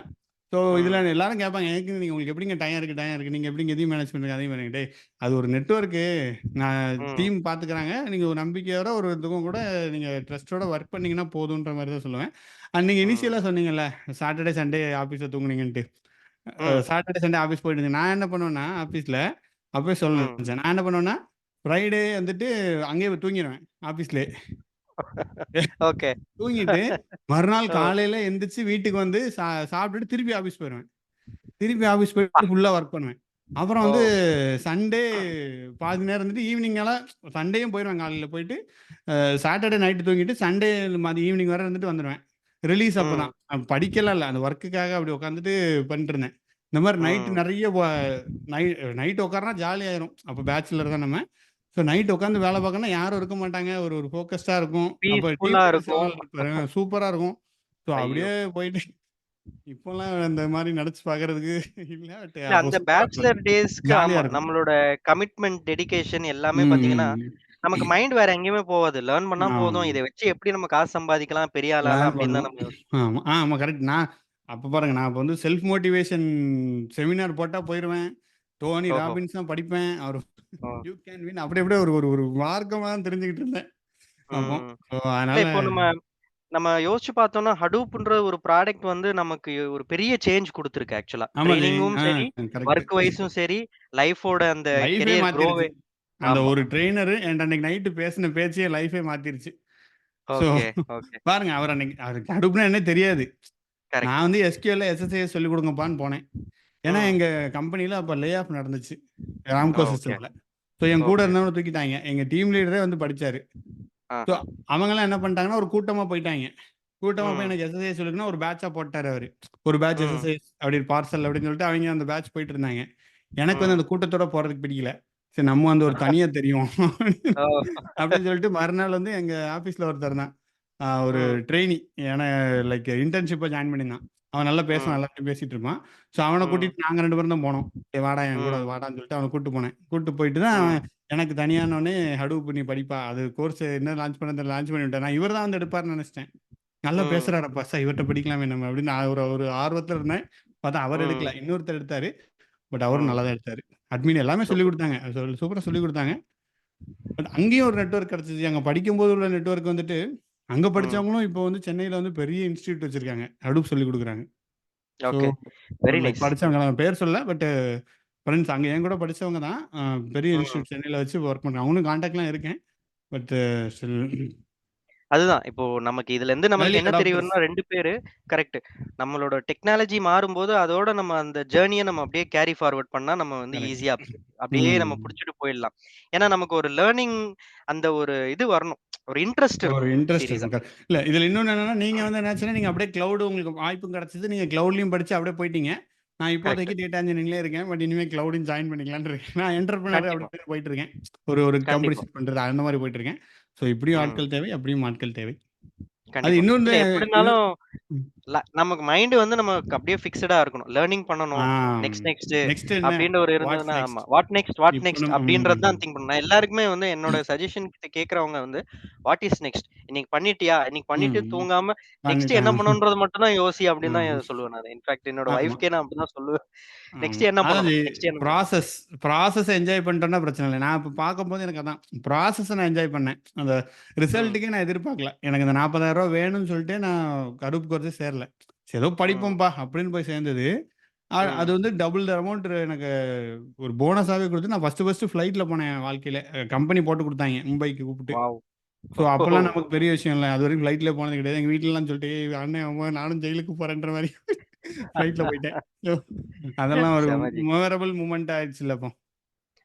ஸோ இதில் ம். எல்லாரும் கேட்பாங்க, எனக்கு நீங்கள் உங்களுக்கு எப்படிங்க டைம் இருக்குது, நீங்கள் எப்படிங்க எதையும் மேனேஜ் பண்ணுறீங்க, அதையும் பண்ணுங்க. டேய், அது ஒரு நெட்வொர்க்கு. நான் ம். டீம் பார்த்துக்கிறாங்க. நீங்கள் ஒரு நம்பிக்கையோட ஒரு இதுக்கும் கூட நீங்கள் ட்ரஸ்ட்டோட ஒர்க் பண்ணீங்கன்னா போதுன்ற மாதிரி தான் சொல்லுவேன். நீங்கள் ம். இனிஷியலாக சொன்னீங்கல்ல, சாட்டர்டே சண்டே ஆஃபீஸில் தூங்குனீங்கன்ட்டு. ம். சாட்டர்டே சண்டே ஆஃபீஸ் போயிட்டு இருந்தேன். நான் என்ன பண்ணுவேன்னா ஆஃபீஸில் அப்போயே சொல்ல ம். நினச்சேன். நான் என்ன பண்ணுவேன்னா ஃப்ரைடே வந்துட்டு அங்கேயே தூங்கிடுவேன் ஆஃபீஸ்லேயே. ஓகே. தூங்கிட்டு மறுநாள் ஓ. காலையில் எந்திரிச்சு வீட்டுக்கு வந்து சாப்பிட்டுட்டு திருப்பி ஆஃபீஸ் போயிடுவேன். திருப்பி ஆஃபீஸ் போயிட்டு ஃபுல்லாக ஒர்க் பண்ணுவேன். அப்புறம் ஓ. வந்து சண்டே பாதி நேரம் இருந்துட்டு ஈவினிங்கெல்லாம் சண்டேயும் போயிடுவேன். காலையில் போயிட்டு சாட்டர்டே நைட்டு தூங்கிட்டு சண்டே மதியம் ஈவினிங் வரை இருந்துட்டு வந்துடுவேன். ரிலீஸ் அப்போ ம். தான். படிக்கலாம் இல்லை, அந்த ஒர்க்குக்காக அப்படி உட்காந்துட்டு பண்ணிட்டு இருந்தேன். இந்த மாதிரி நைட்டு ம். நிறைய நைட்டு உட்காரனா ஜாலியாயிரும். அப்போ பேச்சுலர் தான் நம்ம. ஸோ நைட் உட்காந்து வேலை பார்க்கணும்னா யாரும் இருக்க மாட்டாங்க. ஒரு ஒரு ஃபோக்கஸ்டாக இருக்கும். அப்போ பீஸ்ஃபுல்லா டீம் லீடர்ஸ் இருக்கும். எல்லாம் இருப்பாரு. சூப்பராக இருக்கும். ஸோ ஐயோ! அப்படியே போயிட்டு இப்போலாம் அந்த மாதிரி நடிச்சு பார்க்கறதுக்கு இல்லை. பட் இல்ல அப்போ அந்த சூப்பராக இருக்கும். பேச்சுலர் டேஸ்க்கு ஆமா. ஜாலியாக இருக்கும். நம்மளோட கமிட்மெண்ட், டெடிகேஷன் எல்லாமே ம் பார்த்தீங்கன்னா, ம். நமக்கு மைண்ட் வேற எங்கேயுமே போவாது. லேர்ன் பண்ணா ஆமா. போதும். இத வச்சு எப்படி நம்ம காசு சம்பாதிக்கலாம், பெரிய ஆளாலாம் லேர்ன் அப்படின்னு தான் பண்ணணும். நம்ம யோசிப்போம். ஆமா. ஆமா கரெக்ட். நான் அப்போ பாருங்க, நான் இப்போ வந்து செல்ஃப் மோட்டிவேஷன் செமினார் போட்டா போயிருவேன். டோனி ஓஹோ! ராபின்ஸ் தான் படிப்பேன். அவர் ஓ. யூ கேன் வின் அப்படி அப்படியே ஒரு ஒரு ஒரு மார்க்கமா தான் தெரிஞ்சுக்கிட்டு இருந்தேன் அப்போ. ம். ஸோ இல்ல அதனால இப்போ நம்ம நம்ம யோசிச்சு பார்த்தோம்னா, ஹடூப்ன்ற ஒரு ப்ராடக்ட் வந்து நமக்கு ஒரு பெரிய சேஞ்ச் குடுத்துருக்கு ஆக்சுவலா. ஆமாங்க. ட்ரெய்னிங்கும் ஆ சரி, கரெக்ட். வொர்க் வைஸும் சரி, லைஃபோட அந்த லைஃபே கெரியர் மாத்திருச்சு. குரோவே அந்த ஆமா. ஒரு ட்ரெய்னர் என்கிட்ட அன்னைக்கு நைட்டு பேசின பேச்சே லைஃபே மாத்திருச்சு. So okay, okay. பாருங்க, அவர் அன்னைக்கு அவருக்கு ஹடூப்னா என்ன தெரியாது. கரெக்ட். நான் வந்து எஸ்கியூஎல்ல எஸ்எஸ்ஏஎஸ் சொல்லிக் கொடுங்கப்பான்னு போனேன். ஏன்னா ம். எங்க கம்பெனியில அப்போ லே ஆஃப் நடந்துச்சு ராம்கோ ஓகே, சிஸ்டம்ல. ஸோ என் கூட ஓகே. இருந்தவனை தூக்கிட்டாங்க. எங்க டீம் லீடரே வந்து படிச்சாரு. ஸோ ஆஹா. அவங்கலாம் என்ன பண்ணிட்டாங்கன்னா ஒரு கூட்டமா போயிட்டாங்க. கூட்டமா போய் ம். எனக்கு எஸ்எஸ்ஏஎஸ் சொல்லிருக்குன்னா ஒரு பேட்சா போட்டாரு அவரு. ஒரு பேட்ச் ம். எஸ்எஸ்ஏஎஸ் அப்படி பார்சல் அப்படின்னு சொல்லிட்டு அவங்க அந்த பேட்ச் போயிட்டு இருந்தாங்க. எனக்கு வந்து ம். அந்த கூட்டத்தோட போறதுக்கு பிடிக்கல. சரி, நம்ம வந்து ஒரு தனியா தெரியும் ஓ. அப்படின்னு சொல்லிட்டு மறுநாள் வந்து எங்க ஆபீஸ்ல ஒருத்தர் தான் ஒரு ம். ட்ரெயினி ஏன்னா லைக் இன்டர்ன்ஷிப்பை ஜாயின் பண்ணியிருந்தான். அவன் நல்லா பேசுவான், ம். எல்லாத்தையும் பேசிட்டு இருப்பான். ஸோ அவனை ம். கூட்டிட்டு நாங்கள் 2 பேரும் தான் போனோம். "ஏய் வாடா என் கூட ம். வாடான்னு சொல்லிட்டு அவனை கூட்டு போனேன். கூட்டு போயிட்டு தான் ம். அவன் எனக்கு தனியானோடனே ஹடூப் நீ படிப்பா, அது கோர்ஸ் என்ன லான்ச் பண்ண லான்ச் பண்ணி விட்டேன். நான் இவர் தான் வந்து எடுப்பாருன்னு நினைச்சிட்டேன். நல்லா ம். பேசுறாரப்பா சார், இவர்கிட்ட படிக்கலாமே நம்ம அப்படின்னு நான் ஒரு ஒரு ஆர்வத்தில் இருந்தேன். பார்த்தா அவர் ம். எடுக்கல, இன்னொருத்தர் எடுத்தாரு. பட் அவரும் ம். நல்லா தான் எடுத்தாரு. அட்மின் எல்லாமே சொல்லிக் சூப்பர். கொடுத்தாங்க. சூப்பராக சொல்லிக் கொடுத்தாங்க. பட் அங்கேயும் ஒரு நெட்வொர்க் கிடைச்சிச்சு. அங்கே படிக்கும்போது உள்ள நெட்வொர்க் வந்துட்டு அங்கே ம். படிச்சவங்களும் இப்போ வந்து சென்னையில் வந்து பெரிய இன்ஸ்டியூட் வச்சிருக்காங்க. ஹடூப் சொல்லிக் கொடுக்குறாங்க. So okay. Very like nice. படிச்சவங்க நான் பேர் சொல்லல. பட் ஃப்ரெண்ட்ஸ் அங்கே என் கூட படிச்சவங்க தான். பெரிய ம். இன்ஸ்டியூட் சென்னையில் வச்சு ஒர்க் பண்ணுறாங்க. அவங்களும் கான்டாக்ட்லாம் இருக்கேன். பட் ஸ்டில் அதுதான். இப்போ நமக்கு இதுலருந்து ஏர்லி நம்மளுக்கு என்ன தெரிய அடாப்டர்ஸ். வரும்னா 2 பேரு கரெக்ட். நம்மளோட டெக்னாலஜி மாறும்போது, அதோட நம்ம அந்த ஜர்னிய நம்ம அப்படியே கேரி ஃபார்வர்ட் பண்ணா, நம்ம வந்து கரெக்ட். ஈஸியா அப்படியே ம். நம்ம புடிச்சுட்டு போயிடலாம். ஏன்னா, நமக்கு ஒரு லேர்னிங் அந்த ஒரு இது வரணும். ஒரு இன்ட்ரெஸ்ட் ஒரு இருக்கணும் இன்ட்ரெஸ்ட் சீரியஸா. இருக்கும். இல்ல இதில இன்னொன்னு என்னன்னா, நீங்க வந்து என்னாச்சுன்னா, நீங்க அப்படியே கிளவுட் உங்களுக்கு வாய்ப்பும் கிடைச்சது. நீங்க கிளவுட்லயும் படிச்சு அப்படியே போயிட்டீங்க. நான் கரெக்ட். இப்போதைக்கு டேட்டா இன்ஜினியரிங்லயே இருக்கேன். பட் இனிமே கிளவுடையும் ஜாயின் பண்ணிக்கலாம்னு இருக்கேன். நான் என்டர்பிரினர் கண்டிப்பா, அப்படி போயிட்டு இருக்கேன். ஒரு ஒரு கண்டிப்பா. காம்படிஷன் பண்றது அந்த மாரி போயிட்டு இருக்கேன். ஸோ இப்படியும் ம். ஆட்கள் தேவை, அப்படியும் ஆட்கள் தேவை. அது கண்டிப்பா. இன்னொன்னு இல்ல எப்படி இது இருந்தாலும் ம். நமக்கு மைண்ட் வந்து நமக்கு அப்படியே ஃபிக்ஸ்டா இருக்கணும். லேர்னிங் ஆ பண்ணணும். நெக்ஸ்ட் நெக்ஸ்ட் என்ன? அப்டின்ற ஒரு வாட்ஸ் இருந்ததுன்னா ஆமா. நெக்ஸ்ட்? வாட் இப்போ நெக்ஸ்ட் நம்ம அப்டின்றது தான் திங்க் பண்ணணும். நான் எல்லாருக்குமே வந்து என்னோட சஜஷன் கிட்ட கேட்கிறவங்க வந்து வாட் இஸ் நெக்ஸ்ட்? இன்னைக்கு பண்ணிட்டியா? இன்னைக்கு பண்ணிட்டு ம். தூங்காம நெக்ஸ்ட் என்ன பண்ணிட்டேன். பண்ணணும்ன்றது மட்டும் தான் யோசி அப்டின்னு ம். தான் சொல்லுவேன் நானு. இன்ஃபாக்ட் என்னோட ஆமா. வைஃப்க்கே நான் அப்டிதான் சொல்லுவேன். ஆமா. நெக்ஸ்ட் என்ன அதாவது பண்ணணும்? நெக்ஸ்ட் என்ன பண்ணணும்? ப்ராசஸ் என்ஜாய் பண்ணிட்டோம்னா பிரச்சனை இல்ல. நான் இப்ப பார்க்கும்போது எனக்கு அதான் ப்ராசஸ நான் என்ஜாய் பண்ணேன். அந்த ம். ரிசல்ட்டுக்கே நான் எதிர்பார்க்கல. எனக்கு இந்த ரூ. 40,000 வேணும்னு சொல்லிட்டு நான் கரூப் கோர்ஸே சேரல. சரி ஏதோ ம். படிப்போம்ப்பா அப்படின்னு போய் சேர்ந்தது. அது ம். வந்து டபுள் த அமௌண்ட் எனக்கு ஒரு போனஸாவே குடுத்து நான் ஃபர்ஸ்ட்டு ஃப்ளைட்ல போனேன் என் வாழ்க்கையில. கம்பெனி போட்டு குடுத்தாய்ங்க மும்பைக்கு கூப்பிட்டு. வாவ்! ஸோ அப்போலாம் நமக்கு பெரிய விஷயம் இல்ல. அதுவரைக்கும் ஃப்ளைட்ல போனது கிடையாது. எங்க வீட்லலாம் சொல்லிட்டு, "ஏய் அண்ணன் அம்மா நானும் ஜெயிலுக்கு போறேன்ற" மாரி ஃப்ளைட்ல போயிட்டேன். ஸோ அதெல்லாம் ஒரு செம ஜி. மெமரபிள் மூமெண்ட் ஆயிடுச்சுல்ல அப்போ.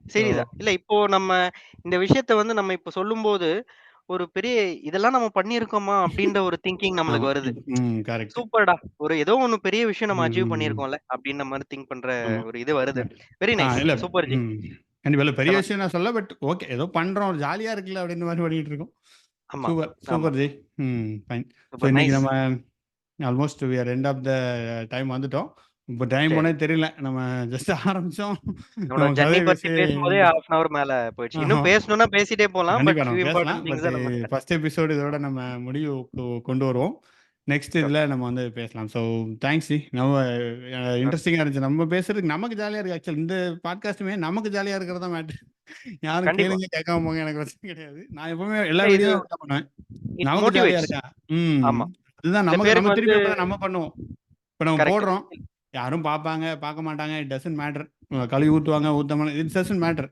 ஸோ சரிதான். இல்ல இப்போ நம்ம இந்த விஷயத்த வந்து நம்ம இப்ப சொல்லும்போது, ஒரு பெரிய இதெல்லாம் நம்ம பண்ணியிருக்கோமா? அப்டின்ற ஒரு திங்கிங் நம்மளுக்கு ஆமா. வருது. கரெக்ட். சூப்பர்டா! ஒரு ஏதோ ஒண்ணு பெரிய விஷயம் நம்ம அச்சீவ் ம். பண்ணியிருக்கோம்ல, அப்டின்ற மாரி திங்க் பண்ற ஆமா. ஒரு இது வருது. கரெக்ட். Very nice. இல்ல. சூப்பர் ஜி. ம். கண்டிப்பா. இல்ல பெரிய செம. விஷயம் நான் சொல்லல. But okay. ஏதோ பண்றோம். ஜாலியா இருக்குல்ல அப்படின்னு மாரி பண்ணிட்டு இருக்கோம். ஆமா, சூப்பர், ஆமா. Super ji. Fine. So super இன்னைக்கு நைஸ். நம்ம almost we are end of the time வந்துட்டோம். இப்போ டைம் சரி. போனே தெரியல. நம்ம ஜஸ்ட் ஆரம்பிச்சோம். நம்மளோட நம்ம ஜர்னி கதைய பத்தி பேசி பேசும்போதே 1/2 அன் ஹவர் மேல போயிடுச்சு. ஆஹா. இன்னும் பேசணும்னா பேசிட்டே போலாம். பட் கண்டிப்பா ஃபியூ நம்ம பேசலாம். இம்பார்ட்டன்ட் பட் திங்ஸ நம்ம ஃபர்ஸ்ட் எபிசோடு இதோட நம்ம முடிவு கொண்டு வருவோம். நெக்ஸ்ட் ஷூர், இதில நம்ம வந்து பேசலாம். So thanks G. நம்ம ஷூர். இன்ட்ரெஸ்டிங்கா இருந்துச்சு. நம்ம பேசுறதுக்கு நமக்கு ஜாலியா இருக்கு. ஆக்சுவலி இந்த பாட்காஸ்ட்டுமே நமக்கு ஜாலியா இருக்கிறது தான் மேட்டர். யாரும் கண்டிப்பா. கேளுங்க, கேட்காம போங்க. எனக்கு பிரச்சனை கிடையாது. நான் எப்பவுமே எல்லா இல்ல இது வீடியோவும் அப்படிதான் பண்ணுவேன். இட் நமக்கு ஜாலியா மோட்டிவேட்ஸ். இருக்கா? ம். ஆமா. அதுதான் சில நமக்கு நம்ம பேருக்கு வந்து திருப்பி அப்படிதான் நம்ம பண்ணுவோம். இப்ப நம்ம கரெக்ட். போடுறோம். யாரும் பார்ப்பாங்க, பார்க்க மாட்டாங்க. It doesn't matter. கழுவி ஊத்துவாங்க, ஊத்தாம இட் டசன்ட் மேட்டர்.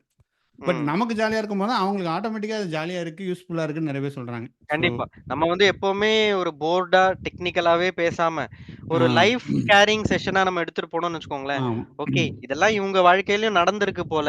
பட் ம். நமக்கு ஜாலியா இருக்கும்போது அவங்களுக்கு ஆட்டோமேட்டிக்கா அது ஜாலியா இருக்கு, யூஸ்ஃபுல்லா இருக்குன்னு நெறைய பேர் சொல்றாங்க. ஸோ கண்டிப்பா. நம்ம வந்து எப்பவுமே ஒரு போர்டா, டெக்னிக்கலாவே பேசாம, ஆ. ஒரு லைஃப் கேரிங் செஷனா நம்ம எடுத்துட்டு போனோம்னு வச்சுக்கோங்களேன். ஆமா. ஓகே, இதெல்லாம் இவங்க வாழ்க்கையிலயும் நடந்திருக்கு போல.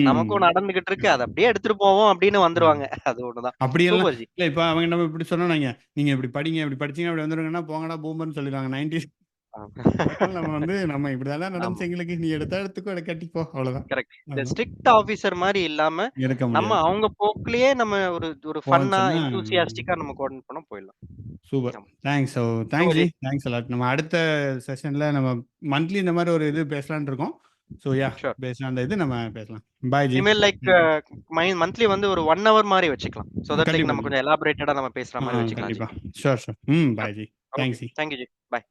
நமக்கும் ம். நடந்துகிட்டு இருக்கு. அத அப்படியே எடுத்துட்டு போவோம் அப்படின்னு ம். வந்துருவாங்க. அது ஒண்ணுதான். அப்படியெல்லாம் சூப்பர் ஜி. இல்ல. இப்ப அவங்க நம்ம இப்படி சொன்னோம்னு வைங்க, நீங்க இப்படி படிங்க, இப்படி படிச்சீங்கன்னா இப்படி வந்துருங்கன்னா, போங்கடா பூமர்ன்னு சொல்லிருவாங்க. 90ஸ் ஆ. அதனால நம்ம வந்து நம்ம இப்படிலாம் ஆமா. நடந்துச்சு எங்களுக்கு. நீ எடுத்தா எடுத்துக்கோ, இல்ல கட்டிக்கோ அவ்வளோதான். கரெக்ட். இந்த ஆமா. ஸ்ட்ரிக்ட் ஆபீசர் மாரி இல்லாம, இருக்க நம்ம முடியாது. அவங்க போக்குலயே நம்ம ஒரு ஒரு போனோம்னு ஃபன்னா, சொன்னா எந்தூசியாஸ்டிக்கா நம்ம கோஆர்டினேட் பண்ணா போயிடலாம். சூப்பர். ஆமா. Thanks. So thanks super G. G. Thanks a lot. நம்ம அடுத்த செஷன்ல நம்ம மந்த்லி இந்த மாரி ஒரு இது பேசலாம்னு இருக்கோம். So sure. பேசலாம். அந்த இது நம்ம பேசலாம். பாய் ஜி. இனிமேல் லைக் ம். மந்த்லி வந்து ஒரு 1 ஹவர் மாரி வச்சுக்கலாம். சோ தட் லைக் கண்டிப்பா நம்ம ஜி. கொஞ்சம் எலாபரேட்டடா நம்ம பேசுற மாரி வச்சுக்கலாம் ஜி. கண்டிப்பா. Sure. Sure. Bye ji. Okay. Thanks ji. Thank you ji. Bye.